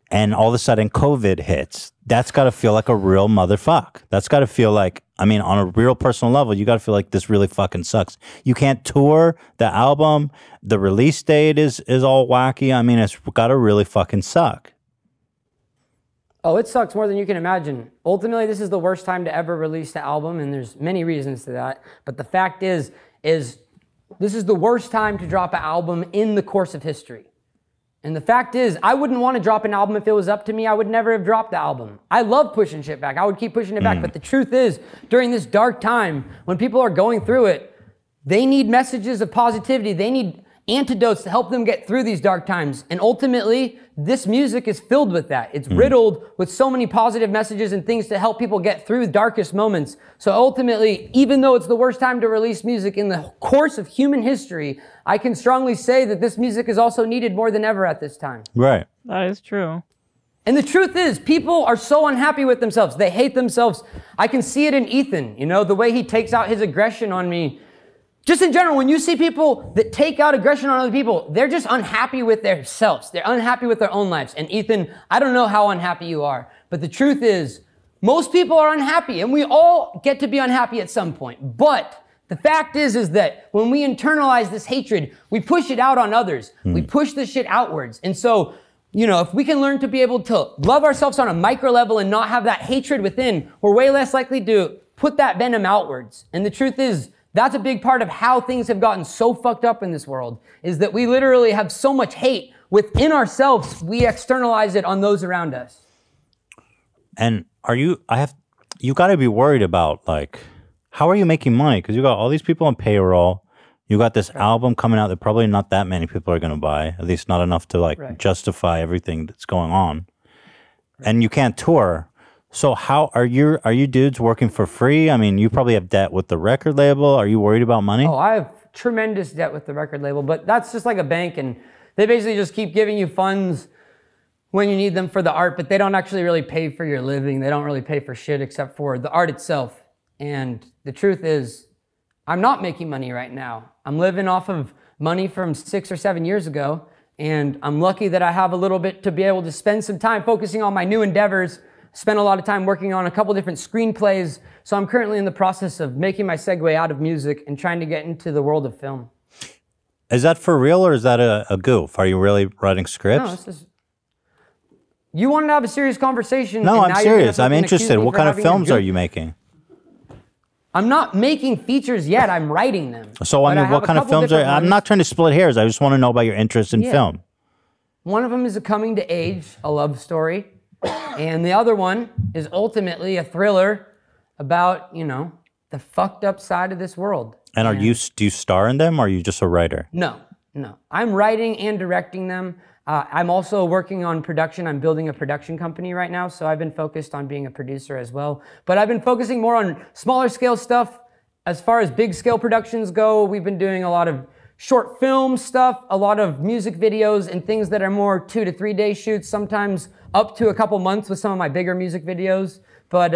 And all of a sudden, COVID hits. That's got to feel like a real motherfuck. That's got to feel like, I mean, on a real personal level, you got to feel like this really fucking sucks. You can't tour the album. The release date is all wacky. I mean, it's got to really fucking suck. Oh, it sucks more than you can imagine. Ultimately, this is the worst time to ever release the album, and there's many reasons to that. But the fact is this is the worst time to drop an album in the course of history. And the fact is, I wouldn't want to drop an album if it was up to me. I would never have dropped the album. I love pushing shit back. I would keep pushing it back. But the truth is, during this dark time, when people are going through it, they need messages of positivity. They need antidotes to help them get through these dark times. And ultimately, this music is filled with that. It's riddled with so many positive messages and things to help people get through the darkest moments. So ultimately, even though it's the worst time to release music in the course of human history, I can strongly say that this music is also needed more than ever at this time. Right. That is true. And the truth is, people are so unhappy with themselves. They hate themselves. I can see it in Ethan, you know, the way he takes out his aggression on me. Just in general, when you see people that take out aggression on other people, they're just unhappy with themselves. They're unhappy with their own lives. And Ethan, I don't know how unhappy you are, but the truth is, most people are unhappy, and we all get to be unhappy at some point. But The fact is that when we internalize this hatred, we push it out on others. We push this shit outwards. And so, you know, if we can learn to be able to love ourselves on a micro level and not have that hatred within, we're way less likely to put that venom outwards. And the truth is, that's a big part of how things have gotten so fucked up in this world, is that we literally have so much hate within ourselves, we externalize it on those around us. And you got to be worried about, like, how are you making money? Because you got all these people on payroll. You got this album coming out that probably not that many people are going to buy, at least not enough to like justify everything that's going on. And you can't tour. So how are you dudes working for free? I mean, you probably have debt with the record label. Are you worried about money? Oh, I have tremendous debt with the record label, but that's just like a bank, and they basically just keep giving you funds when you need them for the art, but they don't actually really pay for your living. They don't really pay for shit except for the art itself. And the truth is, I'm not making money right now. I'm living off of money from 6 or 7 years ago, and I'm lucky that I have a little bit to be able to spend some time focusing on my new endeavors, spent a lot of time working on a couple different screenplays. So I'm currently in the process of making my segue out of music and trying to get into the world of film. Is that for real or is that a goof? Are you really writing scripts? No, this is... You wanted to have a serious conversation. No, I'm serious. I'm interested. What kind of films are you making? I'm not making features yet. I'm writing them. So, I mean, what kind of films are... I'm not trying to split hairs. I just want to know about your interest in film. One of them is a coming to age, a love story. And the other one is ultimately a thriller about, you know, the fucked up side of this world. And do you star in them or are you just a writer? No. I'm writing and directing them. I'm also working on production. I'm building a production company right now, so I've been focused on being a producer as well. But I've been focusing more on smaller scale stuff. As far as big scale productions go, we've been doing a lot of short film stuff, a lot of music videos, and things that are more 2 to 3 day shoots, sometimes up to a couple months with some of my bigger music videos. But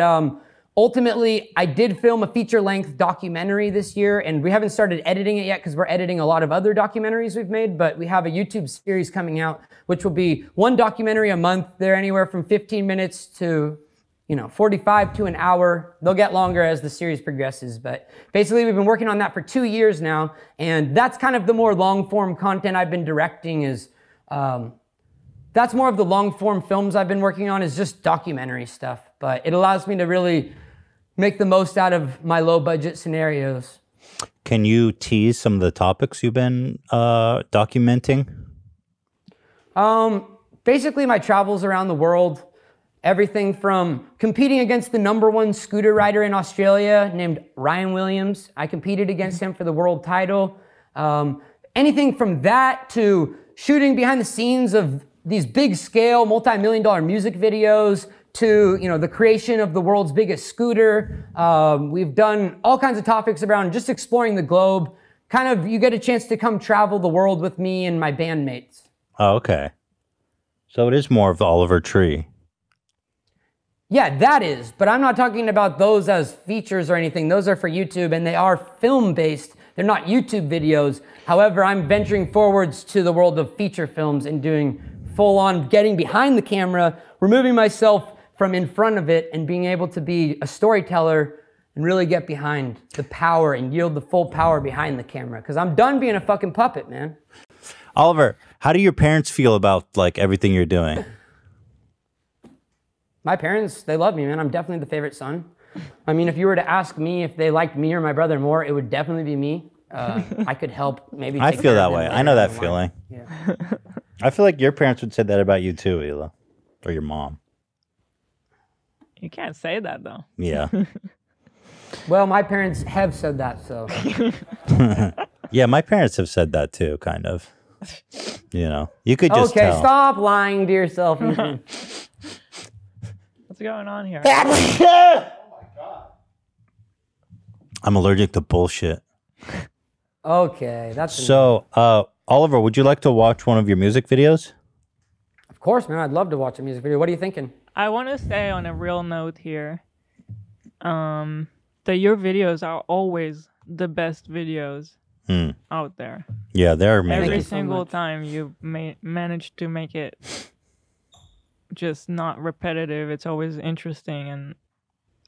ultimately, I did film a feature-length documentary this year, and we haven't started editing it yet because we're editing a lot of other documentaries we've made, but we have a YouTube series coming out, which will be one documentary a month. They're anywhere from 15 minutes to, 45 to an hour. They'll get longer as the series progresses, but basically we've been working on that for 2 years now, and that's kind of the more long-form content I've been directing is, that's more of the long-form films I've been working on is just documentary stuff, but it allows me to really make the most out of my low-budget scenarios. Can you tease some of the topics you've been documenting? Basically, my travels around the world, everything from competing against the #1 scooter rider in Australia named Ryan Williams. I competed against him for the world title. Anything from that to shooting behind the scenes of these big-scale, multi-million-dollar music videos to, the creation of the world's biggest scooter. We've done all kinds of topics around just exploring the globe. Kind of, you get a chance to come travel the world with me and my bandmates. Oh, okay. So it is more of the Oliver Tree. Yeah, that is. But I'm not talking about those as features or anything. Those are for YouTube, and they are film-based. They're not YouTube videos. However, I'm venturing forwards to the world of feature films and doing full-on getting behind the camera, removing myself from in front of it and being able to be a storyteller and really get behind the power and yield the full power behind the camera. Because I'm done being a fucking puppet, man. Oliver, how do your parents feel about like everything you're doing? My parents, they love me, man. I'm definitely the favorite son. I mean, if you were to ask me if they liked me or my brother more, it would definitely be me. I could help maybe take I feel care that of them way. later I know that in life. feeling. Yeah. I feel like your parents would say that about you too, Hila. Or your mom. You can't say that though. Yeah. Well, my parents have said that, so. Yeah, my parents have said that too, kind of. You could just Okay, tell. stop lying to yourself. What's going on here? I'm allergic to bullshit. Okay, that's So, Oliver, would you like to watch one of your music videos? Of course, man. I'd love to watch a music video. What are you thinking? I want to say on a real note here, that your videos are always the best videos out there. Yeah, they're amazing. Every single time you manage to make it just not repetitive. It's always interesting and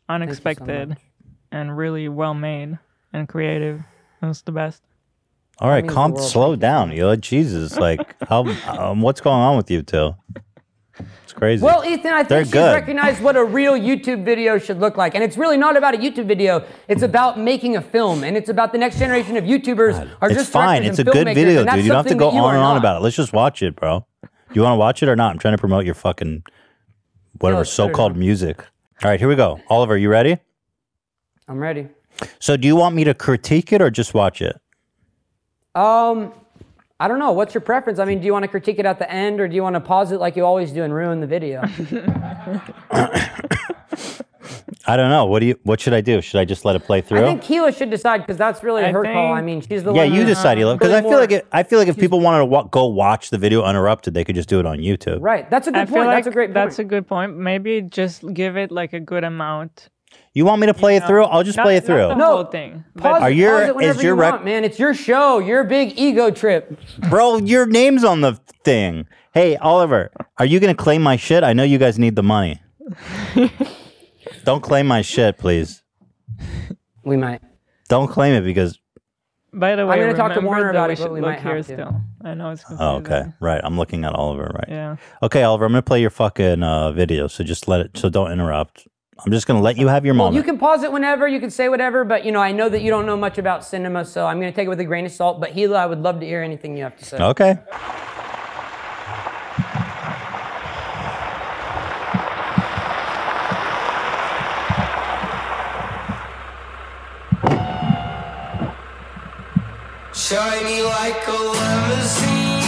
unexpected and really well made. and creative. It was the best. All right, slow down, Ela. Jesus, like, what's going on with you two? It's crazy. Well, Ethan, I think she's recognized what a real YouTube video should look like. And it's really not about a YouTube video. It's about making a film. And it's about the next generation of YouTubers are just fine. It's a good video, dude. You don't have to go on and on about it. Let's just watch it, bro. You want to watch it or not? I'm trying to promote your fucking whatever so-called music. All right, here we go. Oliver, you ready? I'm ready. So do you want me to critique it or just watch it? I don't know. What's your preference? I mean, do you want to critique it at the end, or do you want to pause it like you always do and ruin the video? I don't know. What should I do? Should I just let it play through? I think Keela should decide, because that's really her call. I mean, she's the one. Yeah, you decide, Keela. Because I feel like if people wanted to go watch the video uninterrupted, they could just do it on YouTube. Right. That's a good point. That's a great point. That's a good point. Maybe just give it like a good amount. You want me to play it through? I'll just play it through. Not the whole thing. Pause it whenever you want, man. It's your show. Your big ego trip. Bro, your name's on the thing. Hey, Oliver, are you going to claim my shit? I know you guys need the money. Don't claim my shit, please. We might. Don't claim it because... By the way, I'm going to talk to Warner about it, but we might have to. Still. I know it's confusing. Oh, okay. Right. I'm looking at Oliver, right? Yeah. Okay, Oliver, I'm going to play your fucking video, so just let it... So don't interrupt. I'm just going to let you have your moment. You can pause it whenever, you can say whatever, but, you know, I know that you don't know much about cinema, so I'm going to take it with a grain of salt. But, Gila, I would love to hear anything you have to say. Okay. Shiny like a limousine.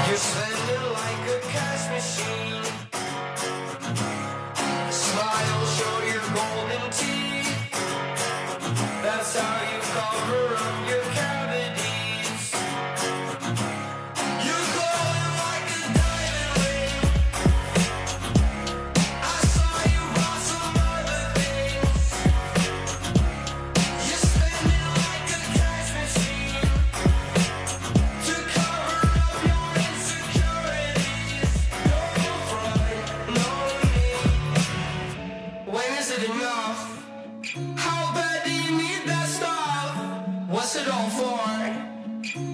You're spending like a cash machine. Smile, show your golden teeth. That's how you cover up your cavities. You're glowing like a diamond ring. I saw you bought some other things. You're spending like a cash machine to cover up your insecurities. No front, no need. When is it enough? How bad do you need that stuff? What's it all for?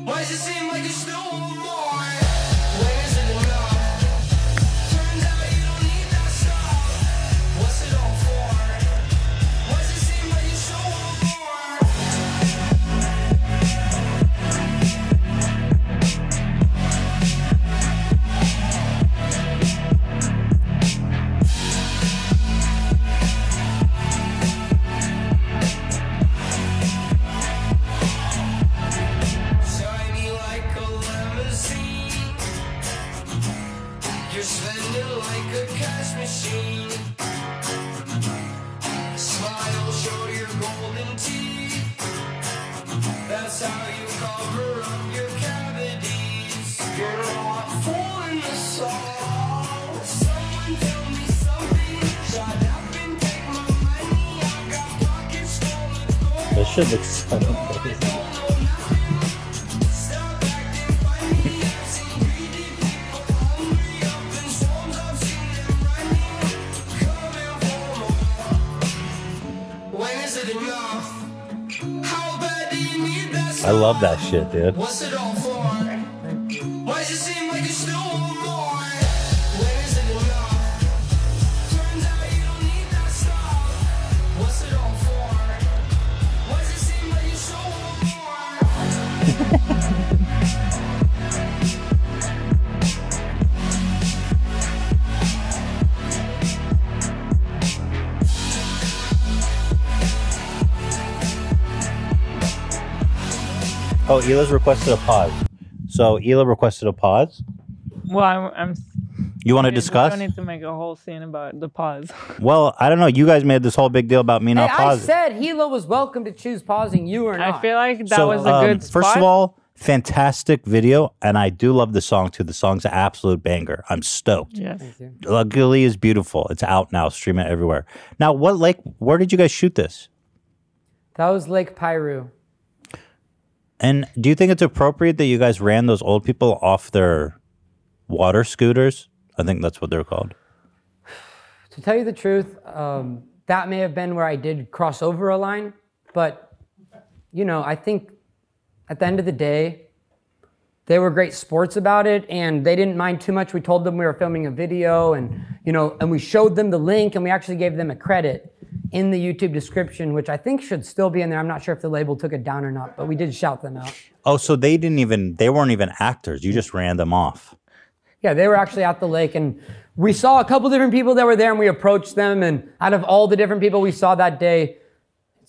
Why does it seem like you still want more? When is it enough? Turns out you don't need that stuff. What's it all for? Why does it seem like you still want more? Shiny like a limousine. You're spending like a cash machine. Smile, show your golden teeth. That's how you cover up your cavities. You're not fooling us all. Someone tell me something. Shut up and take my money. I got pockets full of gold. This shit looks so crazy. Stop acting funny. I've seen greedy people hungry up in storms. I've seen them running, coming for more. When is it enough? How bad do you need that stuff? I love that shit, dude. What's it all for? Why does it seem like you still want more? When is it enough? Turns out you don't need that stuff. What's it all for? Why does it seem like you still want more? Oh, Ela's requested a pause. So Ela requested a pause. Well, I'm You want to we discuss? don't need to make a whole scene about the pause. Well, I don't know. You guys made this whole big deal about me not I pausing. said Hilo was welcome to choose pausing, you or not. I feel like that was a good spot. First of all, fantastic video, and I do love the song too. The song's an absolute banger. I'm stoked. Yes. Luckily is beautiful. It's out now. Stream it everywhere. Now, where did you guys shoot this? That was Lake Piru. And do you think it's appropriate that you guys ran those old people off their water scooters? I think that's what they're called. To tell you the truth, that may have been where I did cross over a line. But, you know, I think at the end of the day, they were great sports about it, and they didn't mind too much. We told them we were filming a video, and, you know, and we showed them the link, and we actually gave them a credit in the YouTube description, which I think should still be in there. I'm not sure if the label took it down or not, but we did shout them out. Oh, so they weren't even actors. You just ran them off. Yeah, they were actually at the lake, and we saw a couple different people that were there, and we approached them, and out of all the different people we saw that day,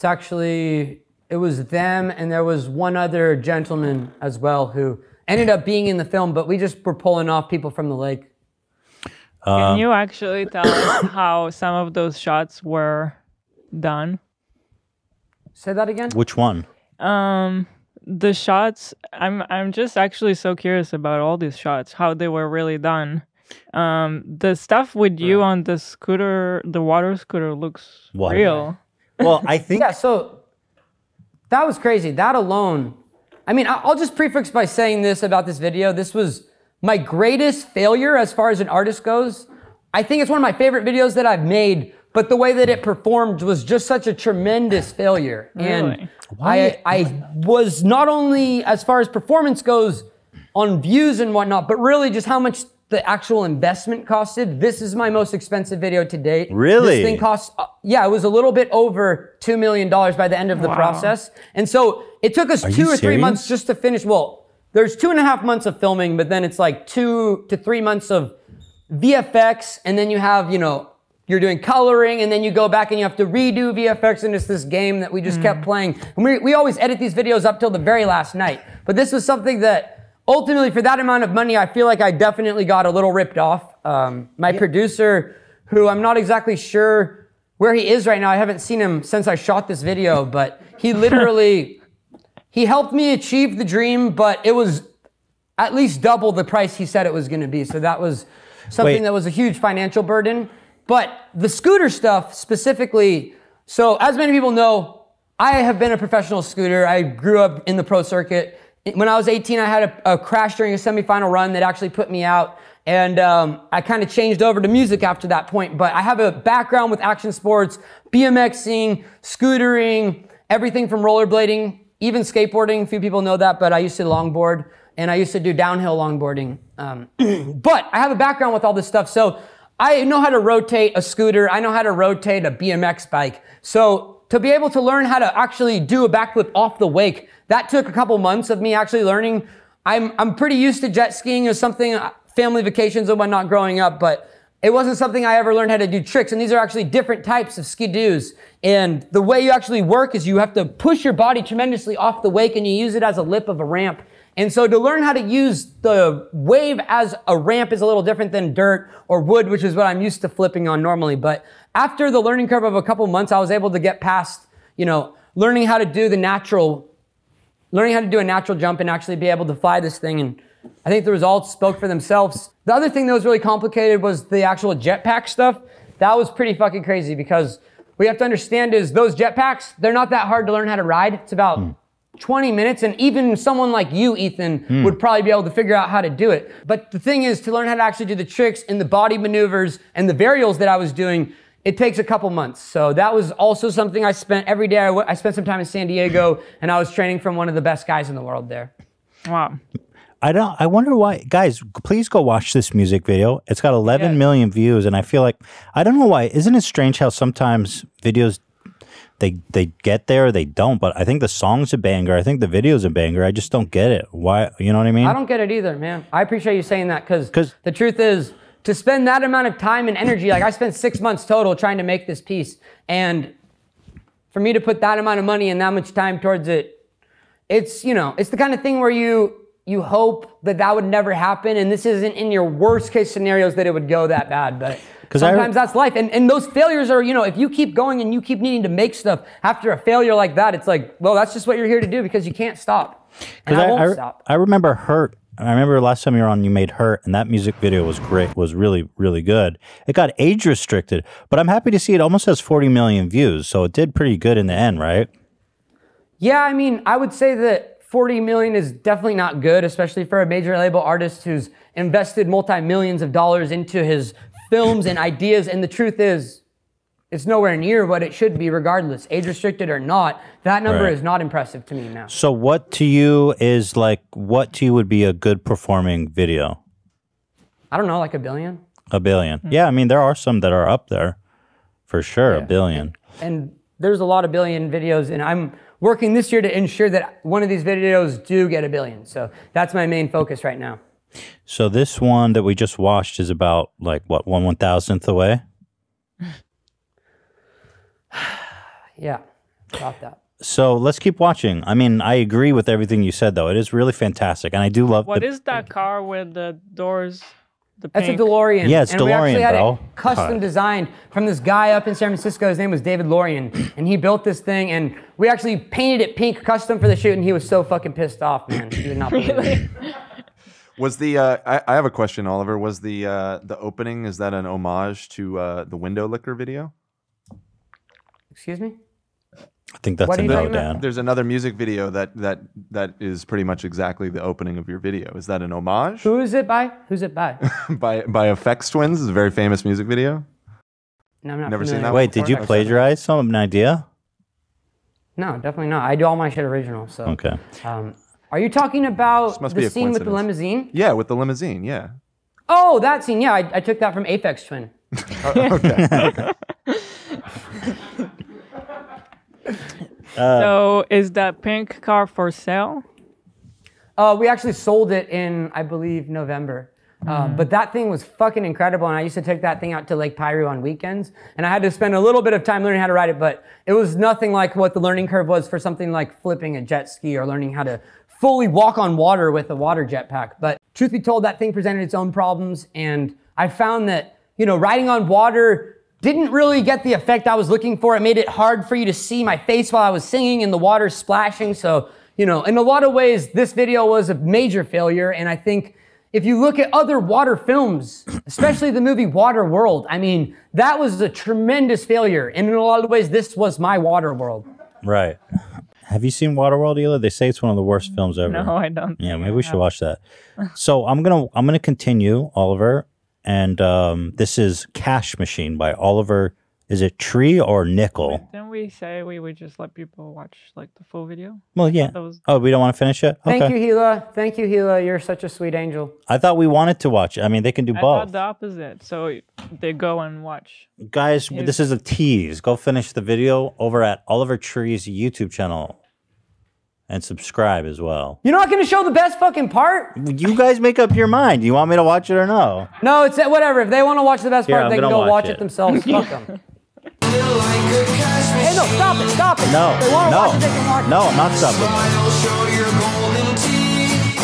it was them, and there was one other gentleman as well who ended up being in the film, but we just were pulling off people from the lake. Can you actually tell us how some of those shots were done? Say that again? Which one? The shots, I'm just actually so curious about all these shots, how they were really done. The stuff with you on the scooter, the water scooter, looks real. Well, I think... Yeah, so that was crazy. That alone... I mean, I'll just prefix by saying this about this video. This was my greatest failure as far as an artist goes. I think it's one of my favorite videos that I've made, but the way that it performed was just such a tremendous failure. Really? And I was not only, as far as performance goes, on views and whatnot, but really just how much the actual investment costed. This is my most expensive video to date. Really? This thing cost, yeah, it was a little bit over $2 million by the end of the process. And so it took us 2 or 3 months just to finish. Well, there's 2.5 months of filming, but then it's like 2 to 3 months of VFX. And then you have, you know, you're doing coloring, and then you go back and you have to redo VFX, and it's this game that we just kept playing. And we always edit these videos up till the very last night. But this was something that ultimately, for that amount of money, I feel like I definitely got a little ripped off. My producer, who I'm not exactly sure where he is right now, I haven't seen him since I shot this video, but he literally, he helped me achieve the dream, but it was at least double the price he said it was going to be. So that was something that was a huge financial burden. But the scooter stuff specifically, so as many people know, I have been a professional scooter. I grew up in the pro circuit. When I was 18, I had a crash during a semifinal run that actually put me out. And I kind of changed over to music after that point. But I have a background with action sports, BMXing, scootering, everything from rollerblading, even skateboarding. A few people know that, but I used to longboard. And I used to do downhill longboarding. But I have a background with all this stuff. So I know how to rotate a scooter. I know how to rotate a BMX bike. So to be able to learn how to actually do a backflip off the wake, that took a couple months of me actually learning. I'm pretty used to jet skiing as something, family vacations and whatnot growing up, but it wasn't something I ever learned how to do tricks. And these are actually different types of ski-doos. And the way you actually work is you have to push your body tremendously off the wake, and you use it as a lip of a ramp. And so to learn how to use the wave as a ramp is a little different than dirt or wood, which is what I'm used to flipping on normally. But after the learning curve of a couple months, I was able to get past, you know, learning how to do a natural jump and actually be able to fly this thing. And I think the results spoke for themselves. The other thing that was really complicated was the actual jetpack stuff. That was pretty fucking crazy, because what you have to understand is those jetpacks, they're not that hard to learn how to ride. It's about 20 minutes, and even someone like you, Ethan, would probably be able to figure out how to do it. But the thing is, to learn how to actually do the tricks and the body maneuvers and the varials that I was doing, it takes a couple months. So that was also something I spent every day. I spent some time in San Diego, and I was training from one of the best guys in the world there. Wow. I wonder why, guys, please go watch this music video. It's got 11 million views, and I feel like, I don't know why. Isn't it strange how sometimes videos, they get there, they don't, but I think the song's a banger. I think the video's a banger. I just don't get it. Why, you know what I mean? I don't get it either, man. I appreciate you saying that, because the truth is, to spend that amount of time and energy, like I spent 6 months total trying to make this piece, and for me to put that amount of money and that much time towards it, it's, you know, it's the kind of thing where you hope that would never happen, and this isn't in your worst case scenarios that it would go that bad, but sometimes that's life. And those failures are, you know, if you keep going and you keep needing to make stuff after a failure like that, it's like, well, that's just what you're here to do, because you can't stop. And I won't stop. I remember Hurt. I remember last time you were on, you made Hurt, and that music video was great, was really, really good. It got age restricted, but I'm happy to see it almost has 40 million views, so it did pretty good in the end, right? Yeah, I mean, I would say that 40 million is definitely not good, especially for a major label artist who's invested multi-millions of dollars into his films and ideas. And the truth is, it's nowhere near what it should be regardless. Age restricted or not, that number is not impressive to me now. So what to you is like, what to you would be a good performing video? I don't know, like 1 billion? 1 billion. Yeah, I mean, there are some that are up there. For sure, 1 billion. And there's a lot of billion videos, and I'm working this year to ensure that one of these videos do get 1 billion. So that's my main focus right now. So this one that we just watched is about like what, 1/1000th away? Yeah, about that. So let's keep watching. I mean, I agree with everything you said, though. It is really fantastic, and I do love. What is that car with the doors? That's a DeLorean. Yeah, it's and DeLorean, we actually had bro. it custom designed from this guy up in San Francisco. His name was David Lorian, and he built this thing, and we actually painted it pink custom for the shoot, and he was so fucking pissed off, man. He would not believe it. Was the I have a question, Oliver. Was the opening, is that an homage to the window licker video? Excuse me? I think that's a no, Dan. There's another music video that is pretty much exactly the opening of your video. Is that an homage? Who is it by? Who's it by? by Effects Twins. Is a very famous music video. No, I'm not Never seen familiar. that. Wait, did you plagiarize some idea? No, definitely not. I do all my shit original. So. Okay. Are you talking about must be the a scene with the coincidence. limousine? Yeah, with the limousine. Yeah. Oh, that scene. Yeah, I took that from Aphex Twin. Okay. So is that pink car for sale? We actually sold it in, I believe, November. But that thing was fucking incredible, and I used to take that thing out to Lake Piru on weekends, and I had to spend a little bit of time learning how to ride it, but it was nothing like what the learning curve was for something like flipping a jet ski or learning how to fully walk on water with a water jetpack. But truth be told, that thing presented its own problems, and I found that, you know, riding on water didn't really get the effect I was looking for. It made it hard for you to see my face while I was singing and the water splashing. So, you know, in a lot of ways, this video was a major failure. And I think if you look at other water films, especially the movie Waterworld, I mean, that was a tremendous failure. And in a lot of ways, this was my Waterworld. Right. Have you seen Waterworld, Hila? They say it's one of the worst films ever. No, I don't. Yeah, maybe we should watch that. So I'm gonna continue, Oliver. And this is Cash Machine by Oliver. Is it Tree or Nickel? Didn't we say we would just let people watch like the full video? Well, yeah. Oh, we don't want to finish it? Okay. Thank you, Gila. Thank you, Gila. You're such a sweet angel. I thought we wanted to watch it. I mean, they can do I both. thought the opposite. So they go and watch. Guys, this is a tease. Go finish the video over at Oliver Tree's YouTube channel. And subscribe as well. You're not going to show the best fucking part? You guys make up your mind. You want me to watch it or no? No, it's whatever. If they want to watch the best Here, part, I'm they can gonna go watch watch it it. themselves. Fuck them. Hey, no, stop it. Stop it. No, If they want to no, watch it, they can watch it. no, I'm not stopping. Smile, show your golden teeth.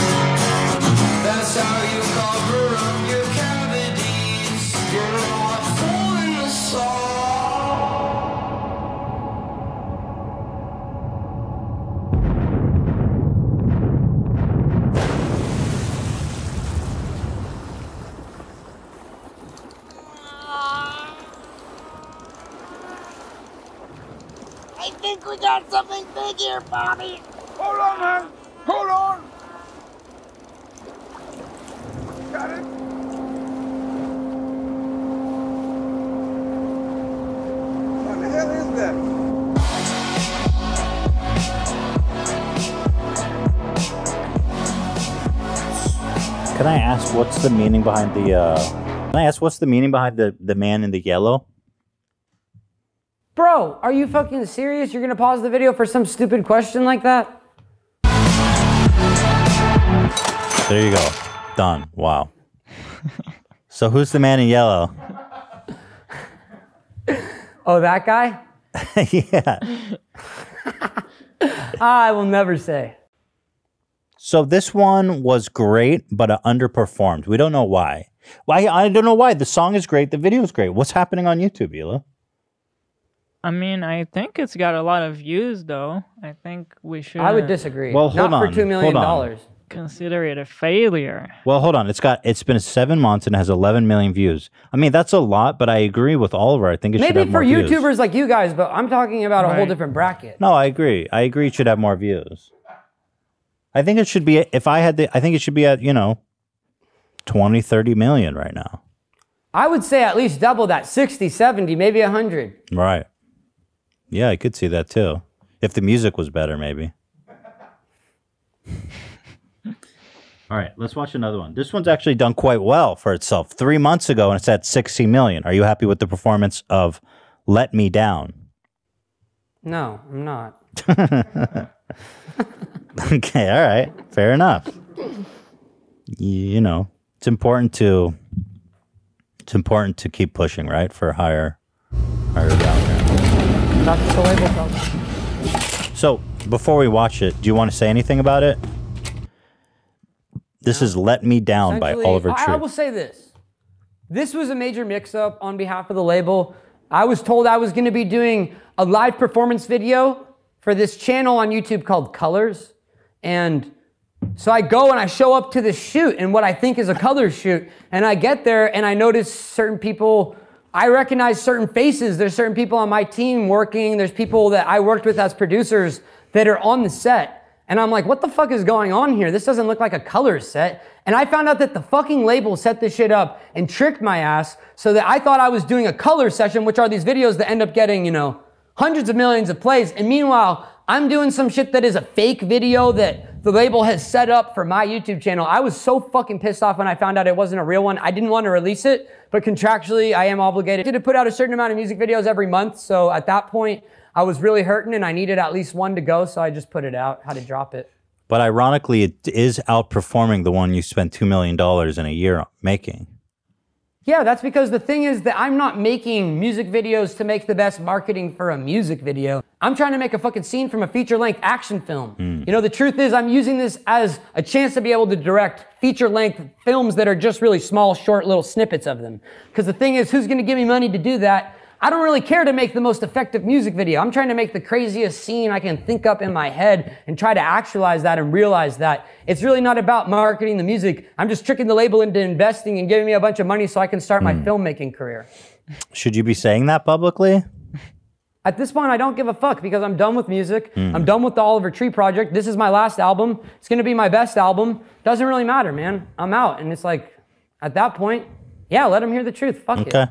That's how you cover up your cavities. You're not fooling us all. I think we got something big here, Bobby. Hold on, man. Hold on. Got it. What the hell is that? Can I ask what's the meaning behind the the man in the yellow? Bro, are you fucking serious? You're going to pause the video for some stupid question like that? There you go. Done. Wow. So who's the man in yellow? Oh, that guy? Yeah. I will never say. So this one was great, but it underperformed. We don't know why. Why? I don't know why. The song is great. The video is great. What's happening on YouTube, Hila? I mean, I think it's got a lot of views, though. I think we should. I would disagree. Well, hold Not on, for $2 million. hold on. Consider it a failure. Well, hold on. It's been 7 months and has 11 million views. I mean, that's a lot, but I agree with Oliver. I think it should Maybe have more for views. YouTubers like you guys, but I'm talking about a whole Right. different bracket. No, I agree. I agree it should have more views. I think it should be, I think it should be at, 20, 30 million right now. I would say at least double that, 60, 70, maybe 100. Right. Yeah, I could see that too. If the music was better, maybe. All right, let's watch another one. This one's actually done quite well for itself. 3 months ago, and it's at 60 million. Are you happy with the performance of Let Me Down? No, I'm not. Okay, all right. Fair enough. You know, it's important to keep pushing, right? For higher down there. That's the label problem. So, before we watch it, do you want to say anything about it? This is Let Me Down by Oliver Tree. I will say this. This was a major mix-up on behalf of the label. I was told I was going to be doing a live performance video for this channel on YouTube called Colors. And so I go and I show up to this shoot and what I think is a color shoot. And I get there and I notice certain people, I recognize certain faces. There's certain people on my team working. There's people that I worked with as producers that are on the set. And I'm like, what the fuck is going on here? This doesn't look like a Colors set. And I found out that the fucking label set this shit up and tricked my ass so that I thought I was doing a color session, which are these videos that end up getting, you know, hundreds of millions of plays. And meanwhile, I'm doing some shit that is a fake video that the label has set up for my YouTube channel. I was so fucking pissed off when I found out it wasn't a real one. I didn't want to release it, but contractually I am obligated to put out a certain amount of music videos every month. So at that point, I was really hurting and I needed at least one to go, so I just put it out, had to drop it. But ironically, it is outperforming the one you spent $2 million in a year making. Yeah, that's because the thing is that I'm not making music videos to make the best marketing for a music video. I'm trying to make a fucking scene from a feature-length action film. You know, the truth is I'm using this as a chance to be able to direct feature-length films that are just really small, short little snippets of them. Because the thing is, who's gonna give me money to do that? I don't really care to make the most effective music video. I'm trying to make the craziest scene I can think up in my head and try to actualize that and realize that it's really not about marketing the music. I'm just tricking the label into investing and giving me a bunch of money so I can start my filmmaking career. Should you be saying that publicly? At this point, I don't give a fuck because I'm done with music. I'm done with the Oliver Tree project. This is my last album. It's gonna be my best album. Doesn't really matter, man. I'm out. And it's like, at that point, yeah, let them hear the truth. Fuck it. Okay.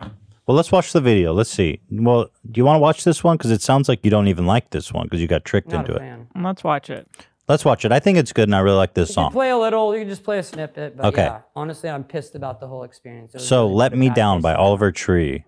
Well, let's watch the video. Let's see. Well, do you want to watch this one? Because it sounds like you don't even like this one because you got tricked Not into a fan. it. Let's watch it. Let's watch it. I think it's good, and I really like this You song. can play a little, you can just play a snippet, but Okay. yeah, honestly, I'm pissed about the whole experience. It was So, really Let Me bad Down taste by in my Oliver Tree.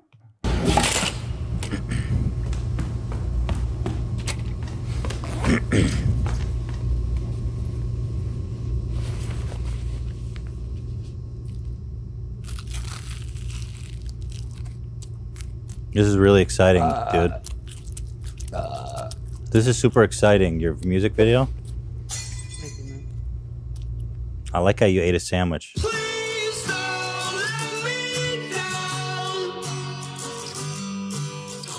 This is really exciting, dude. This is super exciting. Your music video? I like how you ate a sandwich. Please don't let me down.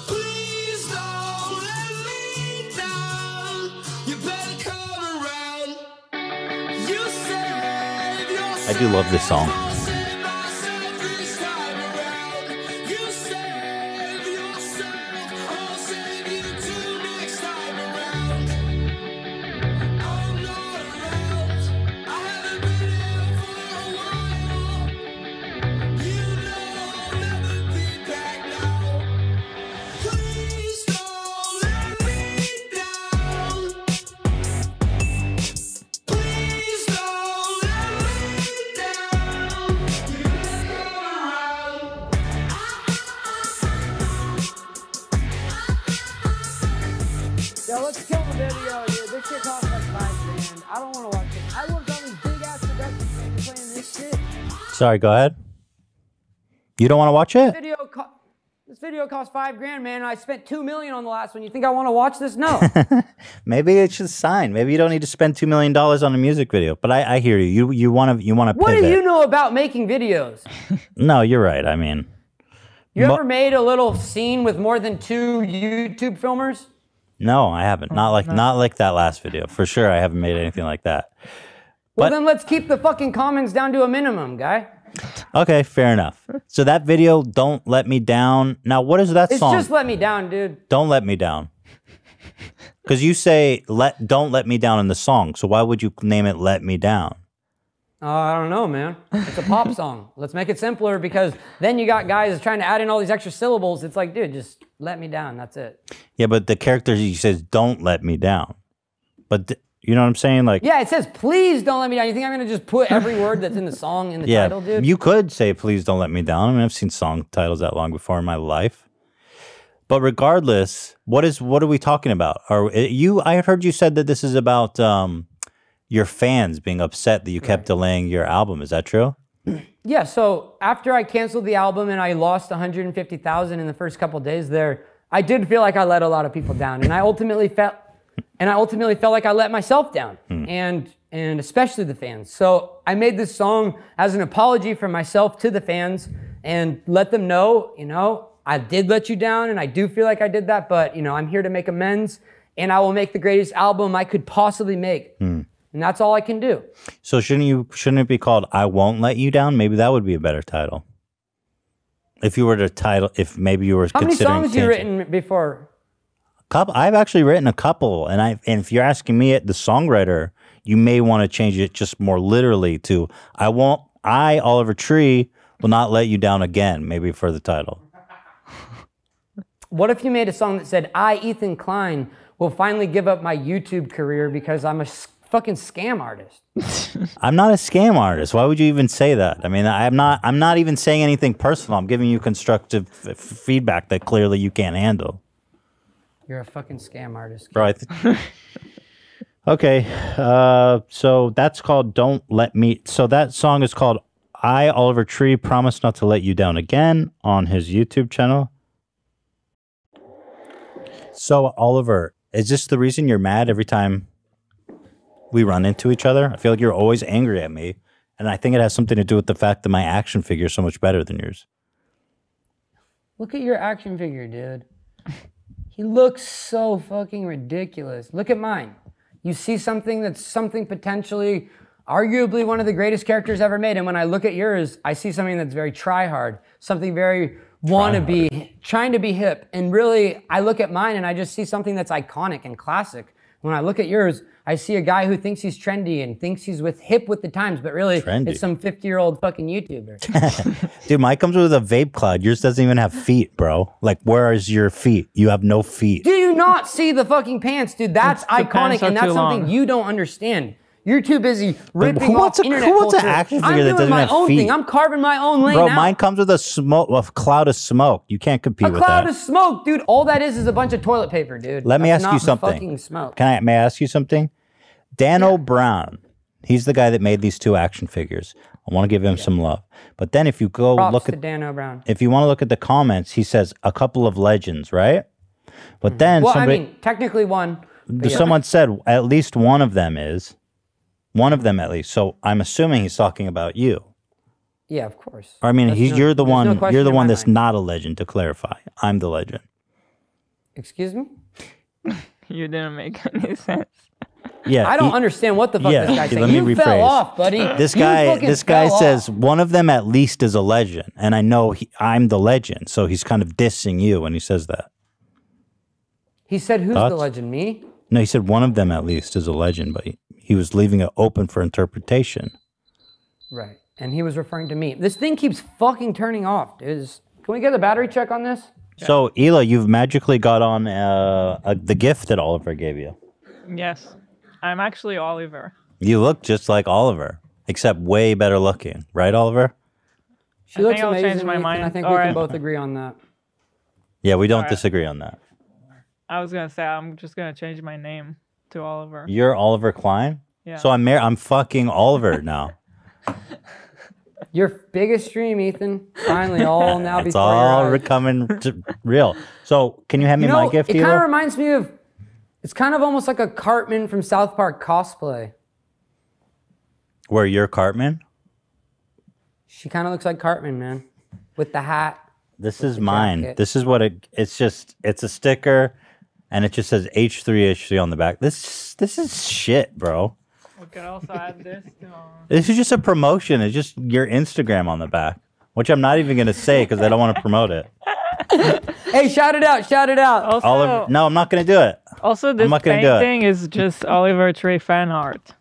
Please don't let me down. You better come around. You save yourself. I do love this song. I'll save myself this time around. You save yourself. I'll save you too next time around. I'm not around. I haven't been here for a while. You know I'll never be back now. Please don't let me down. Please don't let me down. You better come around. Yo, let's kill the video, dude. This shit costs like $5 grand. I don't want to watch it. I worked on these big ass productions and you're playing this shit. Sorry, go ahead. You don't want to watch it? This video cost $5 grand, man. And I spent $2 million on the last one. You think I want to watch this? No. Maybe it's just sign. Maybe you don't need to spend $2 million on a music video. But I hear you. You want to pivot. What do you know about making videos? No, you're right. I mean, You ever made a little scene with more than 2 YouTube filmers? no, I haven't. Not like that last video. For sure, I haven't made anything like that. Well, But- then let's keep the fucking comments down to a minimum, guy. Okay, fair enough. So that video, Don't Let Me Down. Now, what is that It's song? just Let Me Down, dude. Don't Let Me Down. Because you say Don't Let Me Down in the song. So why would you name it Let Me Down? I don't know, man. It's a pop song. Let's make it simpler because then you got guys trying to add in all these extra syllables. It's like, dude, just let me down. That's it. Yeah, but the character he says, "Don't let me down." But you know what I'm saying? Like, yeah, it says, "Please don't let me down." You think I'm gonna just put every word that's in the song in the title, dude? You could say, "Please don't let me down." I mean, I've seen song titles that long before in my life. But regardless, what are we talking about? I heard you said that this is about your fans being upset that you kept delaying your album. Is that true? Yeah, so after I canceled the album and I lost 150,000 in the first couple days there, I did feel like I let a lot of people down, and I ultimately felt like I let myself down, and especially the fans. So I made this song as an apology for myself to the fans and let them know, I did let you down, and I do feel like I did that, but I'm here to make amends, and I will make the greatest album I could possibly make. And that's all I can do. So shouldn't it be called "I Won't Let You Down"? Maybe that would be a better title. If you were to title, if maybe you were How many considering songs you written before? I've actually written a couple, and if you're asking me, the songwriter, you may want to change it just more literally to "I, Oliver Tree, will not let you down again." Maybe for the title. What if you made a song that said, "I, Ethan Klein, will finally give up my YouTube career because I'm a fucking scam artist"? I'm not a scam artist. Why would you even say that? I mean, I'm not even saying anything personal. I'm giving you constructive feedback that clearly you can't handle. You're a fucking scam artist. Bro, okay. So that's called "Don't Let Me." So that song is called "I, Oliver Tree, Promise Not to Let You Down Again" on his YouTube channel. So Oliver, is this the reason you're mad every time we run into each other? I feel like you're always angry at me, and I think it has something to do with the fact that my action figure is so much better than yours. Look at your action figure, dude. He looks so fucking ridiculous. Look at mine. You see something that's something potentially, arguably one of the greatest characters ever made, and when I look at yours, I see something that's very try-hard, something very wannabe, trying to be hip, and really, I look at mine and I just see something that's iconic and classic. When I look at yours, I see a guy who thinks he's trendy and thinks he's hip with the times, but really, it's some 50-year-old fucking YouTuber. Dude, mine comes with a vape cloud. Yours doesn't even have feet, bro. Like, where is your feet? You have no feet. Do you not see the fucking pants, dude? That's iconic, and that's something you don't understand. You're too busy ripping off internet culture. I'm doing my own thing. I'm carving my own lane out. Mine comes with a cloud of smoke. You can't compete with that. A cloud of smoke, dude. All that is a bunch of toilet paper, dude. Let me ask you something. Fucking smoke. May I ask you something? Dan O'Brown, he's the guy that made these two action figures. I want to give him some love. But then if you go look at Dan O'Brown. If you want to look at the comments, he says a couple of legends, right? But then technically one. Someone said at least one of them is. One of them at least. So I'm assuming he's talking about you. Yeah, of course. I mean, you're the one. You're the one that's not a legend. To clarify, I'm the legend. Excuse me? You didn't make any sense. Yeah, I don't understand what the fuck this guy's saying. You fell off, buddy. This guy says one of them at least is a legend, and I know I'm the legend, so he's kind of dissing you when he says that. He said, "Who's the legend? Me?" No, he said one of them at least is a legend, but he was leaving it open for interpretation. Right, and he was referring to me. This thing keeps fucking turning off, dude. Can we get a battery check on this? So, Hila, you've magically got on the gift that Oliver gave you. Yes, I'm actually Oliver. You look just like Oliver, except way better looking, right, Oliver? She looks amazing. I'll change my mind. I think we can both agree on that. Yeah, we don't disagree on that. I was gonna say I'm just gonna change my name to Oliver. You're Oliver Klein? Yeah. So I'm fucking Oliver now. Your biggest dream, Ethan. Finally, all now it's before all coming real. So can you hand me my gift? It kind of reminds me of. It's kind of almost like a Cartman from South Park cosplay. Where you're Cartman? She kind of looks like Cartman, man, with the hat. This is mine. Jacket. This is what it's a sticker. And it just says H3H3 on the back. This is shit, bro. We could also add this to... This is just a promotion. It's just your Instagram on the back, which I'm not even going to say because I don't want to promote it. Hey, shout it out. Shout it out. Also, Oliver, no, I'm not going to do it. Also, this painting is just Oliver Tree fan art.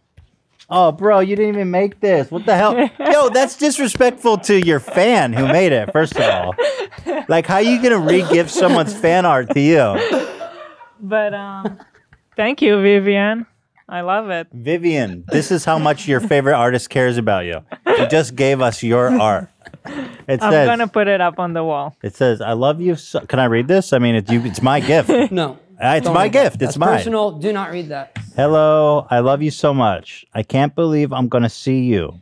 Oh, bro, you didn't even make this. What the hell? Yo, that's disrespectful to your fan who made it, first of all. Like, how are you going to re-gift someone's fan art to you? But thank you, Vivian. I love it. Vivian, this is how much your favorite artist cares about you. You just gave us your art. I'm going to put it up on the wall. It says, I love you. So can I read this? I mean, it's my gift. No. It's my gift. It's mine. Personal. Do not read that. Hello. I love you so much. I can't believe I'm going to see you.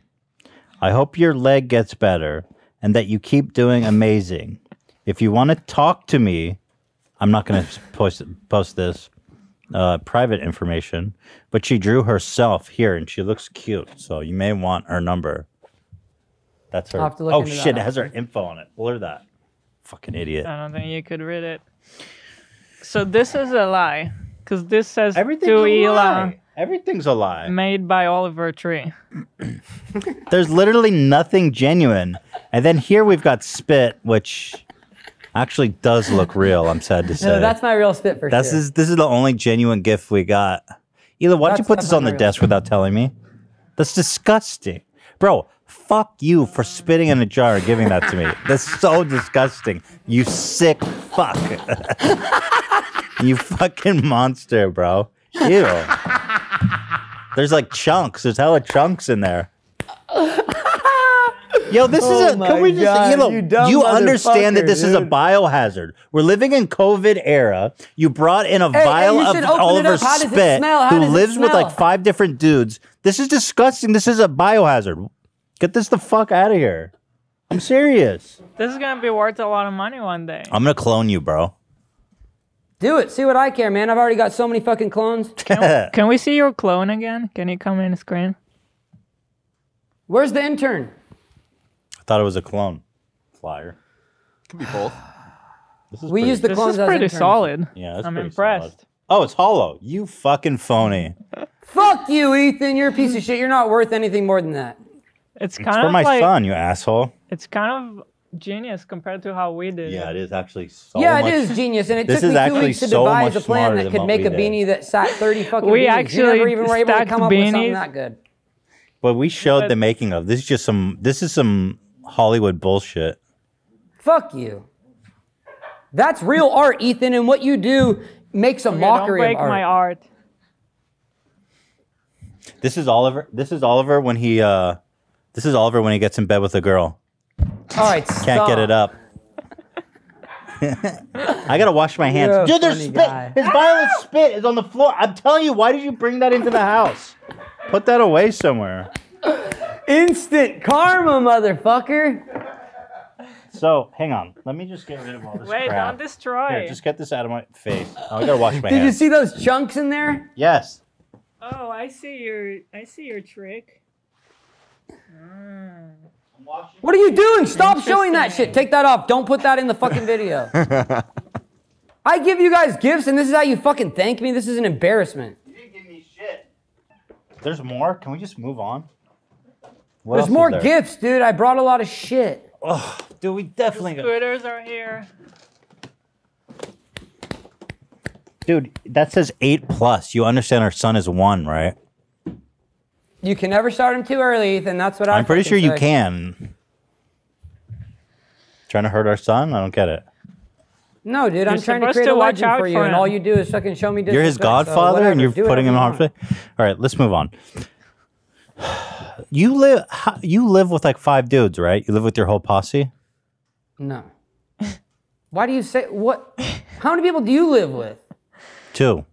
I hope your leg gets better and that you keep doing amazing. If you want to talk to me, I'm not going to post this private information, but she drew herself here and she looks cute. So you may want her number. That's her. Oh, shit. It has her info on it. Blur that. Fucking idiot. I don't think you could read it. So this is a lie. Because this says Everything's to a Ela. lie. Everything's a lie. Made by Oliver Tree. There's literally nothing genuine. And then here we've got spit, which actually does look real, I'm sad to say. No, that's my real spit for sure. This is the only genuine gift we got. Ela, why'd you put this on the desk without telling me? That's disgusting. Bro, fuck you for spitting in a jar and giving that to me. That's so disgusting. You sick fuck. You fucking monster, bro. Ew. There's like chunks. There's hella chunks in there. Yo, this is a. Can we just? God, you understand that this is a biohazard. We're living in COVID era. You brought in a vial of Oliver's spit who lives with like 5 different dudes. This is disgusting. This is a biohazard. Get this the fuck out of here. I'm serious. This is gonna be worth a lot of money one day. I'm gonna clone you, bro. Do it. See what I care, man. I've already got so many fucking clones. Can we see your clone again? Can you come in the screen? Where's the intern? I thought it was a clone flyer. Could be both. We use the clones as pretty interns. solid. Yeah, I'm impressed. Solid. Oh, it's hollow. You fucking phony. Fuck you, Ethan. You're a piece of shit. You're not worth anything more than that. It's kind It's of for my like, son, you asshole. It's kind of genius compared to how we did Yeah, it. it is actually so Yeah, much. it is genius, and it This took is me 2 actually weeks to so devise much a plan smarter that than could what make we a did. beanie that sat 30 fucking We beanies. actually You never even were able to stacked come up with something beanies. that good. But we showed the making of. This is just some Hollywood bullshit. Fuck you. That's real art, Ethan, and what you do makes a mockery don't break of art. my art. This is Oliver. This is Oliver when he gets in bed with a girl. All right, Can't get it up. I gotta wash my hands. You're a Dude, there's funny spit. guy. His violent spit is on the floor. I'm telling you, why did you bring that into the house? Put that away somewhere. Instant karma, motherfucker. So, hang on. Let me just get rid of all this Wait, crap. don't destroy Here, it. just get this out of my face. Oh, I gotta wash my Did you hands. see those chunks in there? Yes. Oh, I see your trick. What are you doing? Stop showing that shit. Take that off. Don't put that in the fucking video. I give you guys gifts, and this is how you fucking thank me? This is an embarrassment. You didn't give me shit. There's more? Can we just move on? What There's else is more there? gifts, dude. I brought a lot of shit. Oh, dude, we definitely got... Scooters are here. Dude, that says 8+. You understand our son is 1, right? You can never start him too early, Ethan. That's what I'm pretty sure fucking you say. can. Trying to hurt our son? I don't get it. No, dude. I'm You're trying to supposed create to a watch legend out for you, for and him. all you do is fucking show me disrespect. You're his so godfather whatever, and you're do putting him in whatever harm's way? All right, let's move on. You live with like 5 dudes, right? You live with your whole posse? No. Why do you say what? How many people do you live with? 2.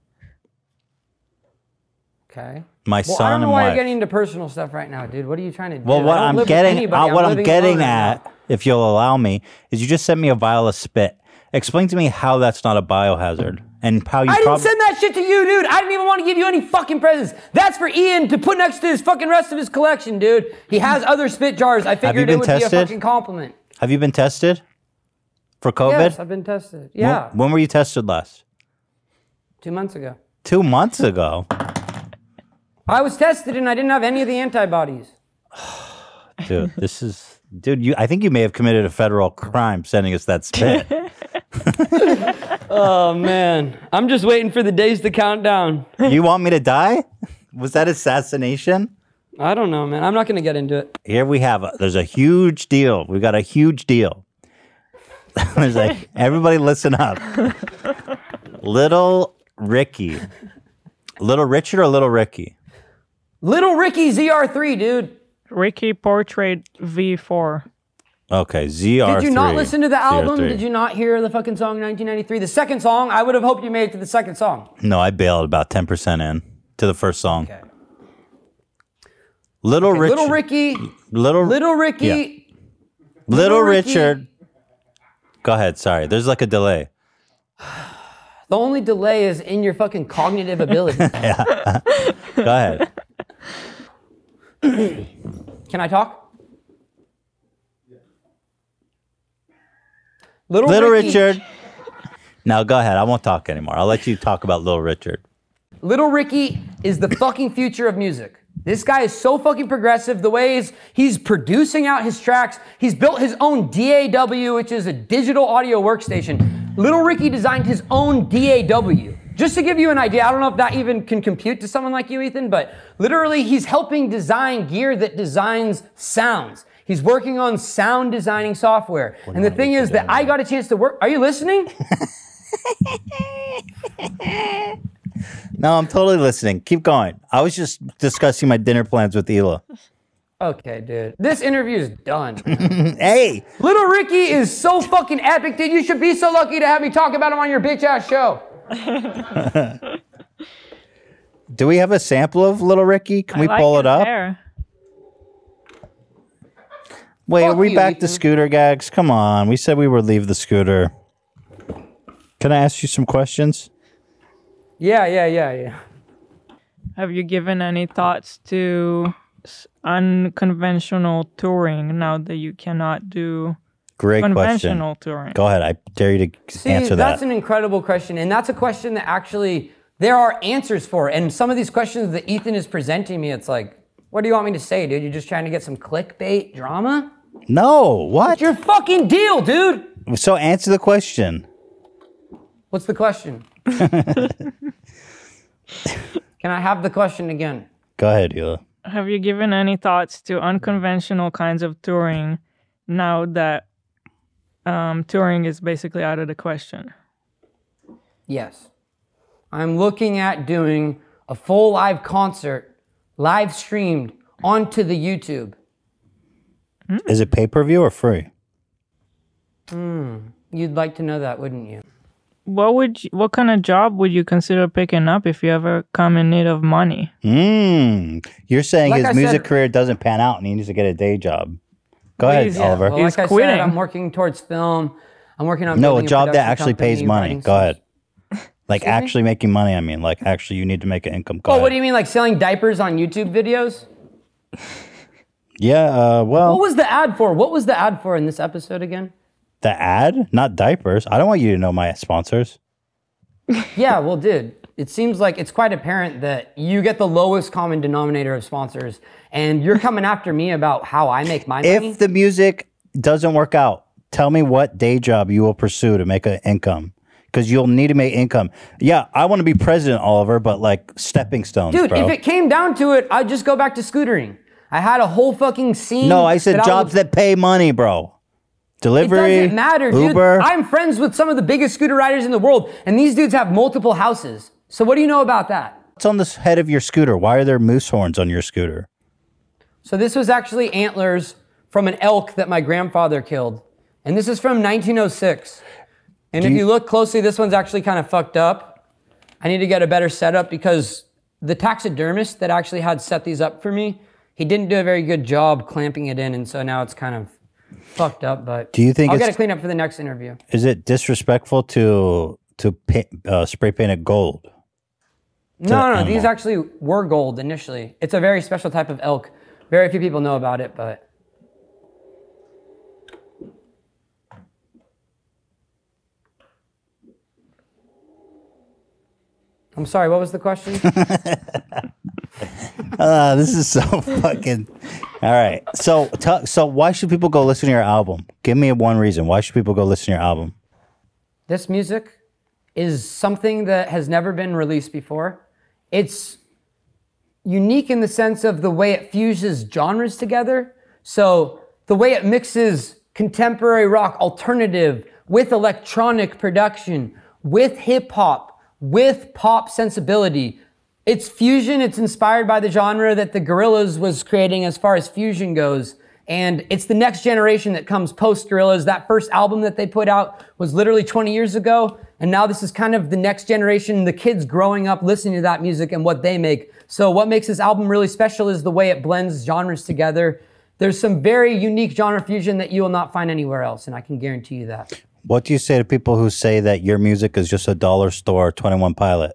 Okay. My Well, I son don't know and why wife. you're getting into personal stuff right now, dude. What are you trying to do? Well, what I don't I'm live with getting, anybody. what I'm living getting alone right at, now. if you'll allow me, is you just sent me a vial of spit. Explain to me how that's not a biohazard and how you. I didn't send that shit to you, dude. I didn't even want to give you any fucking presents. That's for Ian to put next to his fucking rest of his collection, dude. He has other spit jars. I figured it would be a fucking compliment. Have you been tested for COVID? Yes, I've been tested. Yeah, When were you tested last? 2 months ago. 2 months ago. I was tested and I didn't have any of the antibodies. Dude, this is... Dude, I think you may have committed a federal crime sending us that spit. Oh, man. I'm just waiting for the days to count down. You want me to die? Was that assassination? I don't know, man. I'm not going to get into it. Here we have, there's a huge deal. We got a huge deal. There's like, everybody listen up. Little Ricky. Little Richard or Little Ricky? Little Ricky ZR3, dude. Ricky Portrait V4. Okay, ZR3. Did you not listen to the album? ZR3. Did you not hear the fucking song 1993? The second song, I would have hoped you made it to the second song. No, I bailed about 10% in to the first song. Okay. Little Richard. Little Ricky. Little Ricky. Yeah. Little Richard. Go ahead, sorry. There's like a delay. The only delay is in your fucking cognitive ability. Yeah. Go ahead. Can I talk? Little Richard. Now go ahead. I won't talk anymore. I'll let you talk about Little Richard. Little Ricky is the fucking future of music. This guy is so fucking progressive. The ways he's producing out his tracks. He's built his own DAW, which is a digital audio workstation. Little Ricky designed his own DAW. Just to give you an idea, I don't know if that even can compute to someone like you, Ethan, but literally he's helping design gear that designs sounds. He's working on sound designing software. And the thing is that I got a chance to work. Are you listening? No, I'm totally listening. Keep going. I was just discussing my dinner plans with Hila. Okay, dude. This interview is done. Hey! Little Ricky is so fucking epic, dude. You should be so lucky to have me talk about him on your bitch-ass show. Do we have a sample of Little Ricky? Can we pull it up? Hair. Wait, Fuck are we you, back Ethan. to scooter gags? Come on. We said we would leave the scooter. Can I ask you some questions? Yeah. Have you given any thoughts to unconventional touring now that you cannot do Great conventional question. touring? Go ahead. I dare you to answer That's that. an incredible question. And that's a question that actually there are answers for. And some of these questions that Ethan is presenting me, it's like, what do you want me to say, dude? You're just trying to get some clickbait drama? No, what? What's your fucking deal, dude? So answer the question. What's the question? Can I have the question again? Go ahead, Hila. Have you given any thoughts to unconventional kinds of touring now that touring is basically out of the question? Yes. I'm looking at doing a full live concert, live streamed onto the YouTube. Is it pay-per-view or free? You'd like to know that, wouldn't you? What kind of job would you consider picking up if you ever come in need of money? You're saying Like his I music said- career doesn't pan out and he needs to get a day job. Go ahead, Please, Oliver. Well, He's like I quitting. said, I'm working towards film. I'm working on No, a building job that production actually pays company, money. writing Go ahead. Like Excuse me? actually making money, I mean. Like actually you need to make an income. Go Oh, ahead. what do you mean, like selling diapers on YouTube videos? Yeah, well, What was the ad for? What was the ad for in this episode again? the ad, not diapers. I don't want you to know my sponsors. Yeah, well, dude, it seems like it's quite apparent that you get the lowest common denominator of sponsors, and you're coming after me about how I make my money. If the music doesn't work out, tell me what day job you will pursue to make an income. Because you'll need to make income. Yeah, I want to be president, Oliver, but like stepping stones, Dude, bro. if it came down to it, I'd just go back to scootering. I had a whole fucking scene. No, I said that jobs that pay money, bro. Delivery, It doesn't matter, dude. Uber. I'm friends with some of the biggest scooter riders in the world, and these dudes have multiple houses. So what do you know about that? What's on the head of your scooter? Why are there moose horns on your scooter? So this was actually antlers from an elk that my grandfather killed. And this is from 1906. And if you look closely, this one's actually kind of fucked up. I need to get a better setup because the taxidermist that actually had set these up for me, he didn't do a very good job clamping it in, and so now it's kind of fucked up. But Do you think I'll it's- get it cleaned up for the next interview. Is it disrespectful to spray paint it gold? No, animal. these actually were gold initially. It's a very special type of elk. Very few people know about it, but I'm sorry, what was the question? This is so fucking. All right. So why should people go listen to your album? Give me one reason. Why should people go listen to your album? This music is something that has never been released before. It's unique in the sense of the way it fuses genres together. So the way it mixes contemporary rock alternative with electronic production, with hip hop, with pop sensibility. It's fusion. It's inspired by the genre that the Gorillaz was creating as far as fusion goes. And it's the next generation that comes post Gorillaz. That first album that they put out was literally 20 years ago. And now this is kind of the next generation, the kids growing up listening to that music and what they make. So what makes this album really special is the way it blends genres together. There's some very unique genre fusion that you will not find anywhere else, and I can guarantee you that. What do you say to people who say that your music is just a dollar store 21 Pilot?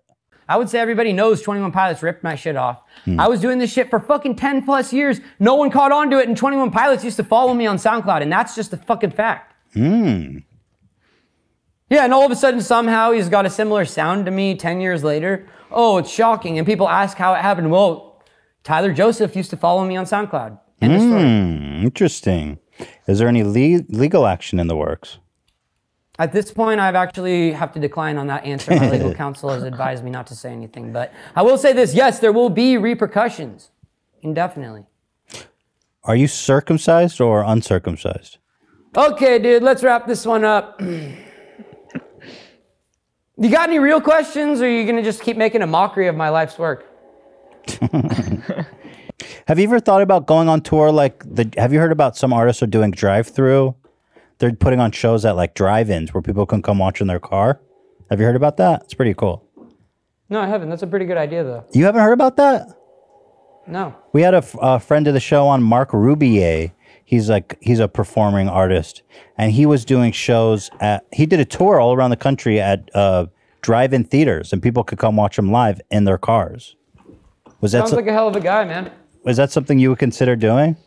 I would say everybody knows 21 Pilots ripped my shit off. I was doing this shit for fucking 10 plus years. No one caught on to it, and 21 Pilots used to follow me on SoundCloud, and that's just a fucking fact. Yeah, and all of a sudden, somehow, he's got a similar sound to me 10 years later. Oh, it's shocking. And people ask how it happened. Well, Tyler Joseph used to follow me on SoundCloud. End of story. Interesting. Is there any legal action in the works? At this point, I've actually have to decline on that answer. My legal counsel has advised me not to say anything. But I will say this. Yes, there will be repercussions. Indefinitely. Are you circumcised or uncircumcised? Okay, dude, let's wrap this one up. You got any real questions, or are you going to just keep making a mockery of my life's work? Have you ever thought about going on tour? Have you heard about some artists are doing drive-through? They're putting on shows at like drive-ins where people can come watch in their car. Have you heard about that? It's pretty cool. No, I haven't. That's a pretty good idea, though. You haven't heard about that? No. We had a friend of the show on, Mark Rubier. He's a performing artist, and he was doing shows he did a tour all around the country at drive-in theaters, and people could come watch him live in their cars. Sounds like a hell of a guy, man. Is that something you would consider doing?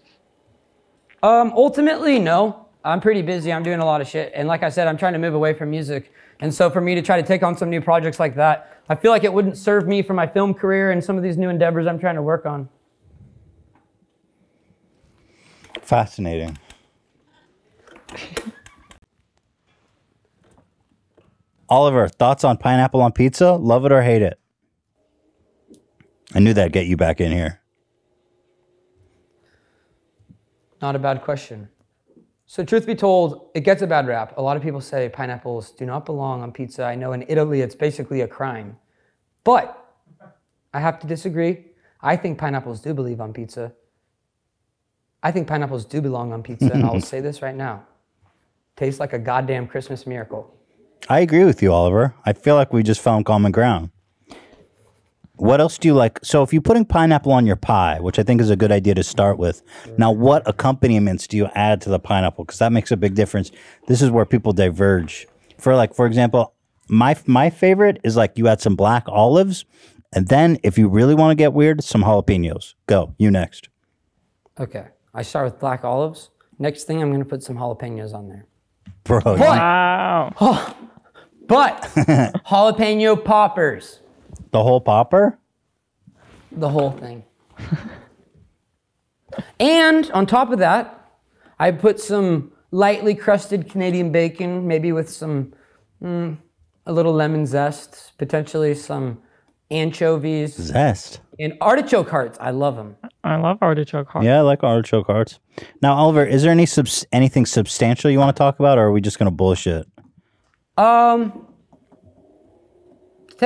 Ultimately, no. I'm pretty busy. I'm doing a lot of shit. And like I said, I'm trying to move away from music. And so for me to try to take on some new projects like that, I feel like it wouldn't serve me for my film career and some of these new endeavors I'm trying to work on. Fascinating. Oliver, thoughts on pineapple on pizza? Love it or hate it? I knew that'd get you back in here. Not a bad question. So truth be told, it gets a bad rap. A lot of people say pineapples do not belong on pizza. I know in Italy it's basically a crime. But I have to disagree. I think pineapples do believe on pizza. I think pineapples do belong on pizza, and I'll say this right now. Tastes like a goddamn Christmas miracle. I agree with you, Oliver. I feel like we just found common ground. What else do you like? So if you're putting pineapple on your pie, which I think is a good idea to start with, now what accompaniments do you add to the pineapple? Because that makes a big difference. This is where people diverge. For example, my favorite is like you add some black olives, and then if you really want to get weird, some jalapenos. Go, you next. Okay, I start with black olives. Next thing, I'm going to put some jalapenos on there. Bro. Wow. But jalapeno poppers. The whole popper? The whole thing. And on top of that, I put some lightly crusted Canadian bacon, maybe with some, a little lemon zest, potentially some anchovies. Zest. And artichoke hearts. I love them. I love artichoke hearts. Yeah, I like artichoke hearts. Now, Oliver, is there anything substantial you want to talk about, or are we just going to bullshit? To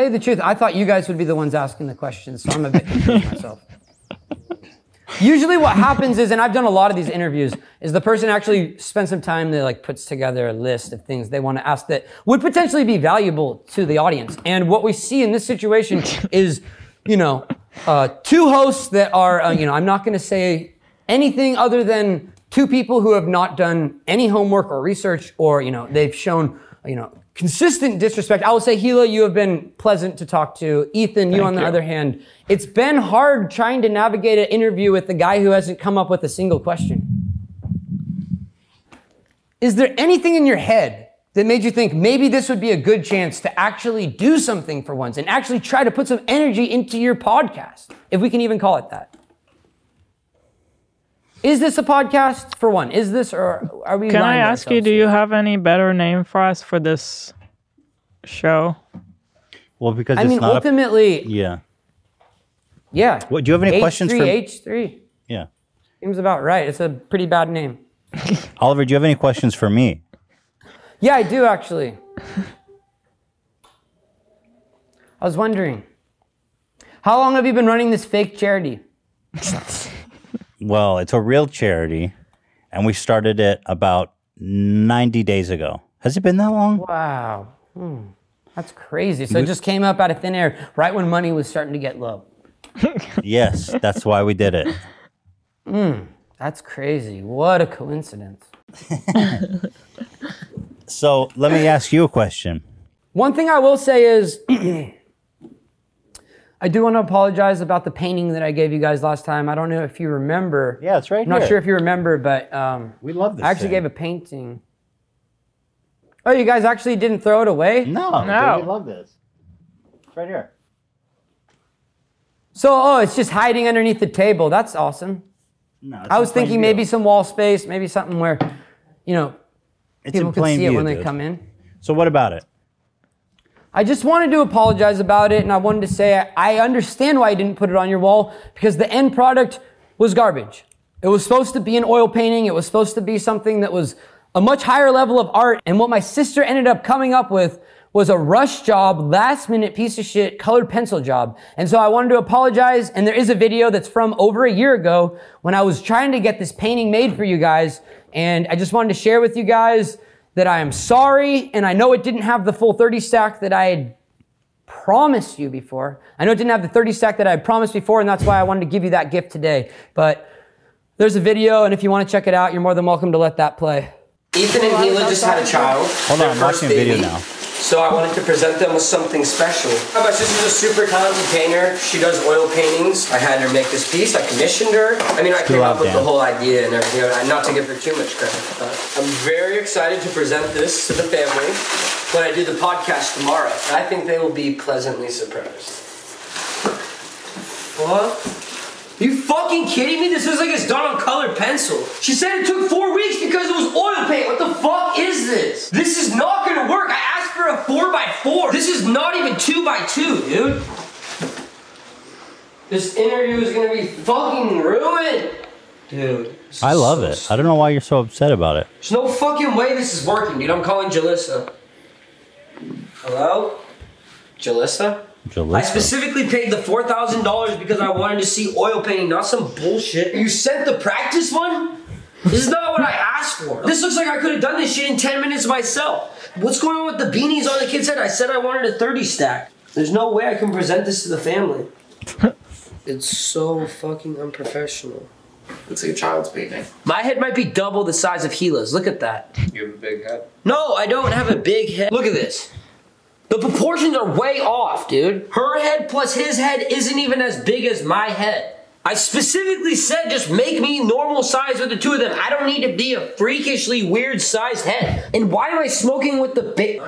tell you the truth, I thought you guys would be the ones asking the questions, so I'm a bit confused myself. Usually what happens is, and I've done a lot of these interviews, is the person actually spends some time that like puts together a list of things they want to ask that would potentially be valuable to the audience. And what we see in this situation is, two hosts that are, I'm not going to say anything other than two people who have not done any homework or research, or, they've shown, consistent disrespect. I will say, Gila, you have been pleasant to talk to. Ethan, you on the other hand, it's been hard trying to navigate an interview with the guy who hasn't come up with a single question. Is there anything in your head that made you think maybe this would be a good chance to actually do something for once and actually try to put some energy into your podcast, if we can even call it that? Is this a podcast, for one? Is this, or are we? Can I ask you, do you have any better name for us for this show? Well, because ultimately, yeah. Yeah. What, do you have any questions for me? H3. Yeah. Seems about right. It's a pretty bad name. Oliver, do you have any questions for me? Yeah, I do actually. I was wondering, how long have you been running this fake charity? Well, it's a real charity, and we started it about 90 days ago. Has it been that long? Wow. That's crazy. So it just came up out of thin air right when money was starting to get low. Yes, that's why we did it. That's crazy. What a coincidence. So let me ask you a question. One thing I will say is, I do want to apologize about the painting that I gave you guys last time. I don't know if you remember. Yeah, it's right I'm not sure if you remember, but we love this I actually thing. gave a painting. Oh, you guys actually didn't throw it away? No, No. dude, we love this. It's right here. So, it's just hiding underneath the table. That's awesome. No, it's I was in plain thinking view. maybe some wall space, maybe something where, It's people in can plain see it view, when they dude. come in. So what about it? I just wanted to apologize about it, and I wanted to say I understand why I didn't put it on your wall, because the end product was garbage. It was supposed to be an oil painting. It was supposed to be something that was a much higher level of art, and what my sister ended up coming up with was a rush job, last minute piece of shit, colored pencil job. And so I wanted to apologize, and there is a video that's from over a year ago when I was trying to get this painting made for you guys, and I just wanted to share with you guys that I am sorry, and I know it didn't have the full 30 stack that I had promised you before. I know it didn't have the 30 stack that I had promised before, and that's why I wanted to give you that gift today. But there's a video, and if you want to check it out, you're more than welcome to let that play. Ethan and Hila just had a child. Hold on, I'm watching a video now. So I wanted to present them with something special. My sister's a super talented painter. She does oil paintings. I had her make this piece. I commissioned her. I mean, I came up with the whole idea and everything. Not to give her too much credit. I'm very excited to present this to the family when I do the podcast tomorrow. I think they will be pleasantly surprised. What? You fucking kidding me? This looks like it's done on colored pencil. She said it took 4 weeks because it was oil paint. What the fuck is this? This is not gonna work. I asked for a 4x4. This is not even 2x2, dude. This interview is gonna be fucking ruined. Dude. I love it. I don't know why you're so upset about it. There's no fucking way this is working, dude. I'm calling Jalissa. Hello? Jalissa? I specifically paid the $4,000 because I wanted to see oil painting, not some bullshit. You sent the practice one? This is not what I asked for. This looks like I could have done this shit in 10 minutes myself. What's going on with the beanies on the kid's head? I said I wanted a 30 stack. There's no way I can present this to the family. It's so fucking unprofessional. Looks like a child's painting. My head might be double the size of Hila's. Look at that. You have a big head. No, I don't have a big head. Look at this. The proportions are way off, dude. Her head plus his head isn't even as big as my head. I specifically said just make me normal size with the two of them. I don't need to be a freakishly weird sized head. And why am I smoking with the big...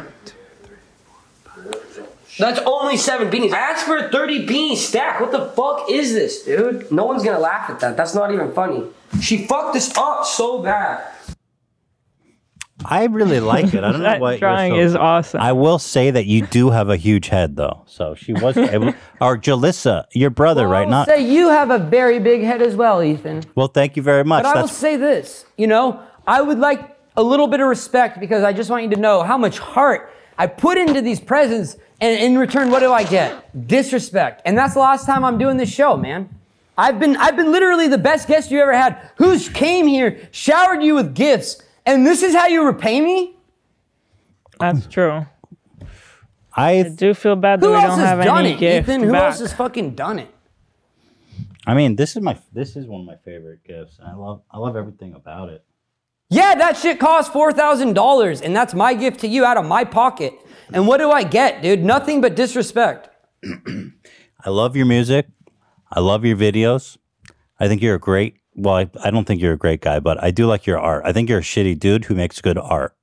That's only 7 beanies. I asked for a 30 beanie stack. What the fuck is this, dude? No one's gonna laugh at that. That's not even funny. She fucked this up so bad. I really like it. I don't know That what drawing is awesome. I will say that you do have a huge head, though. So she was able, or Jalissa, your brother, right? I'll say you have a very big head as well, Ethan. Well, thank you very much. But I will say this, I would like a little bit of respect because I just want you to know how much heart I put into these presents, and in return, what do I get? Disrespect. And that's the last time I'm doing this show, man. I've been literally the best guest you ever had, who's came here, showered you with gifts, and this is how you repay me? That's true. I do feel bad that Who we else don't has have done any it, gift Ethan? Who back. else has fucking done it? I mean, this is one of my favorite gifts. I love everything about it. Yeah, that shit cost $4,000, and that's my gift to you out of my pocket. And what do I get, dude? Nothing but disrespect. I love your music. I love your videos. I think you're a great, well, I don't think you're a great guy, but I do like your art. I think you're a shitty dude who makes good art.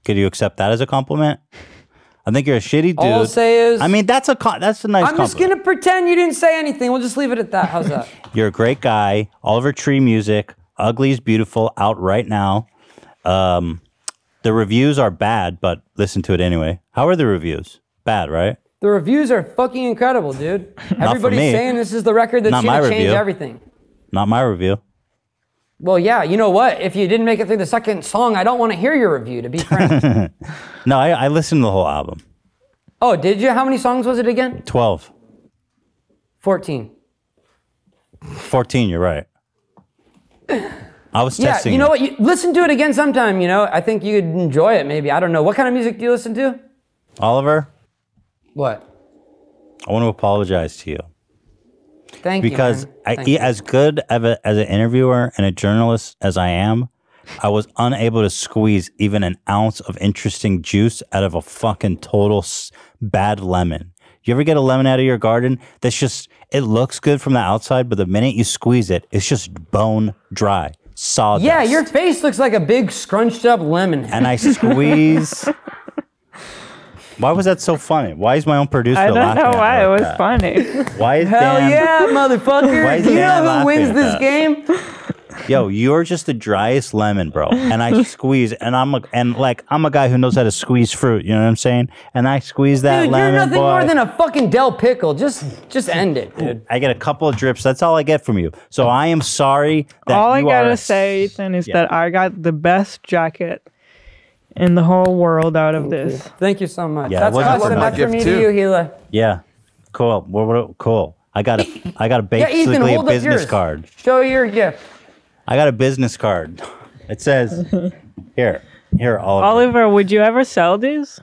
Could you accept that as a compliment? I think you're a shitty dude. All I'll say is... I mean, that's a nice compliment. I'm just going to pretend you didn't say anything. We'll just leave it at that. How's that? You're a great guy. Oliver Tree music. Ugly is Beautiful, out right now. The reviews are bad, but listen to it anyway. How are the reviews? Bad, right? The reviews are fucking incredible, dude. Everybody's saying this is the record that's going to change everything. Not my review. Well, yeah, you know what? If you didn't make it through the second song, I don't want to hear your review, to be frank. No, I listened to the whole album. Oh, did you? How many songs was it again? 12. 14. 14, you're right. I was testing. Yeah, you know what? You listen to it again sometime, you know? I think you'd enjoy it, maybe. I don't know. What kind of music do you listen to? Oliver? What? I want to apologize to you. Thank you, because man. as good as an interviewer and a journalist as I am, I was unable to squeeze even an ounce of interesting juice out of a fucking total bad lemon. You ever get a lemon out of your garden that's just, it looks good from the outside, but the minute you squeeze it, it's just bone dry, sawdust. Yeah, your face looks like a big scrunched up lemon. And I squeeze... Why was that so funny? Why is my own producer laughing at I don't know why it was that? funny. Why is Hell Dan, yeah, motherfucker. Do you know who wins this game? Yo, you're just the driest lemon, bro. And I squeeze, and I'm a guy who knows how to squeeze fruit. You know what I'm saying? And I squeeze that dude, lemon, you're nothing boy. more than a fucking Del Pickle. Just end it, dude. I get a couple of drips. That's all I get from you. So I am sorry that all I you gotta are say, Ethan, is that I got the best jacket in the whole world out of this. Thank you so much. Yeah, That's awesome. That's for me to you, Gila. Yeah, cool. Cool. I got basically Ethan, a hold up business yours. card. Show your gift. I got a business card. It says, here, Oliver. Oliver, would you ever sell these?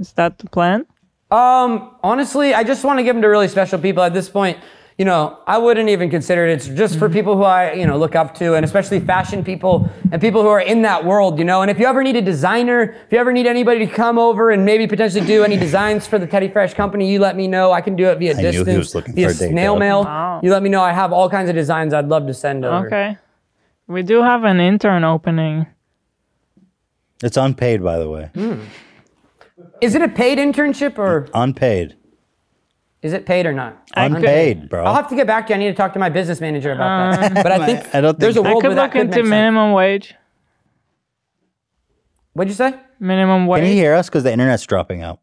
Is that the plan? Honestly, I just want to give them to really special people at this point. You know, I wouldn't even consider it. It's just for people who I, look up to, and especially fashion people and people who are in that world, And if you ever need a designer, if you ever need anybody to come over and maybe potentially do any designs for the Teddy Fresh company, you let me know. I can do it via distance, via snail mail. Wow. You let me know. I have all kinds of designs I'd love to send over. Okay. We do have an intern opening. It's unpaid, by the way. Is it a paid internship or? Unpaid. Is it paid or not? Unpaid, bro. I'll have to get back to you. I need to talk to my business manager about that. But I think there's a world where that could make sense. I could look into minimum wage. What'd you say? Minimum wage. Can you hear us? Because the internet's dropping out.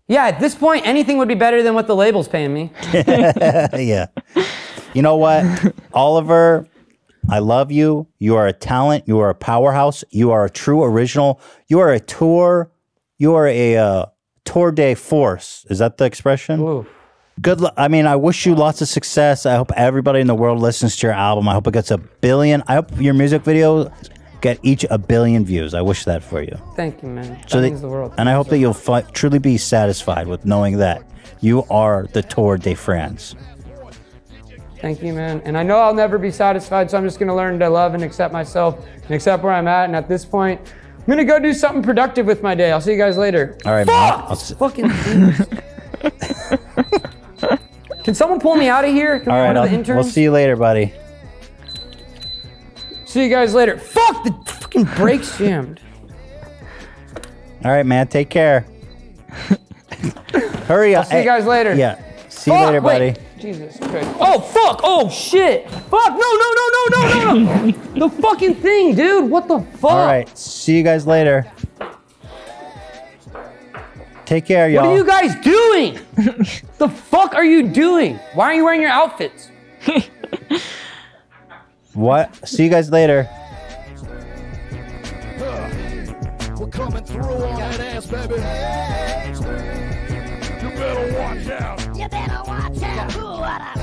Yeah, at this point, anything would be better than what the label's paying me. Yeah. You know what? Oliver, I love you. You are a talent. You are a powerhouse. You are a true original. You are a tour. You are a tour de force. Is that the expression? Ooh. Good luck. I mean, I wish you lots of success. I hope everybody in the world listens to your album. I hope it gets 1 billion. I hope your music videos get each 1 billion views. I wish that for you. Thank you, man. That means the world. And I hope that you'll truly be satisfied with knowing that you are the Tour de France. Thank you, man. And I know I'll never be satisfied, so I'm just going to learn to love and accept myself and accept where I'm at. And at this point, I'm going to go do something productive with my day. I'll see you guys later. All right, man. Fucking Can someone pull me out of here? Can all right, one of the interns? we'll see you later, buddy. See you guys later. Fuck, the fucking brakes jammed. All right, man. Take care. Hurry up. I'll see you guys later. Yeah. See you later, buddy. Jesus Christ. Oh, fuck. Oh, shit. Fuck. No. The fucking thing, dude. What the fuck? All right. See you guys later. Take care, y'all. What are you guys doing? The fuck are you doing? Why are you wearing your outfits? What? See you guys later. We're coming through on that ass, baby. You better watch out. You better watch out. Ooh, what up?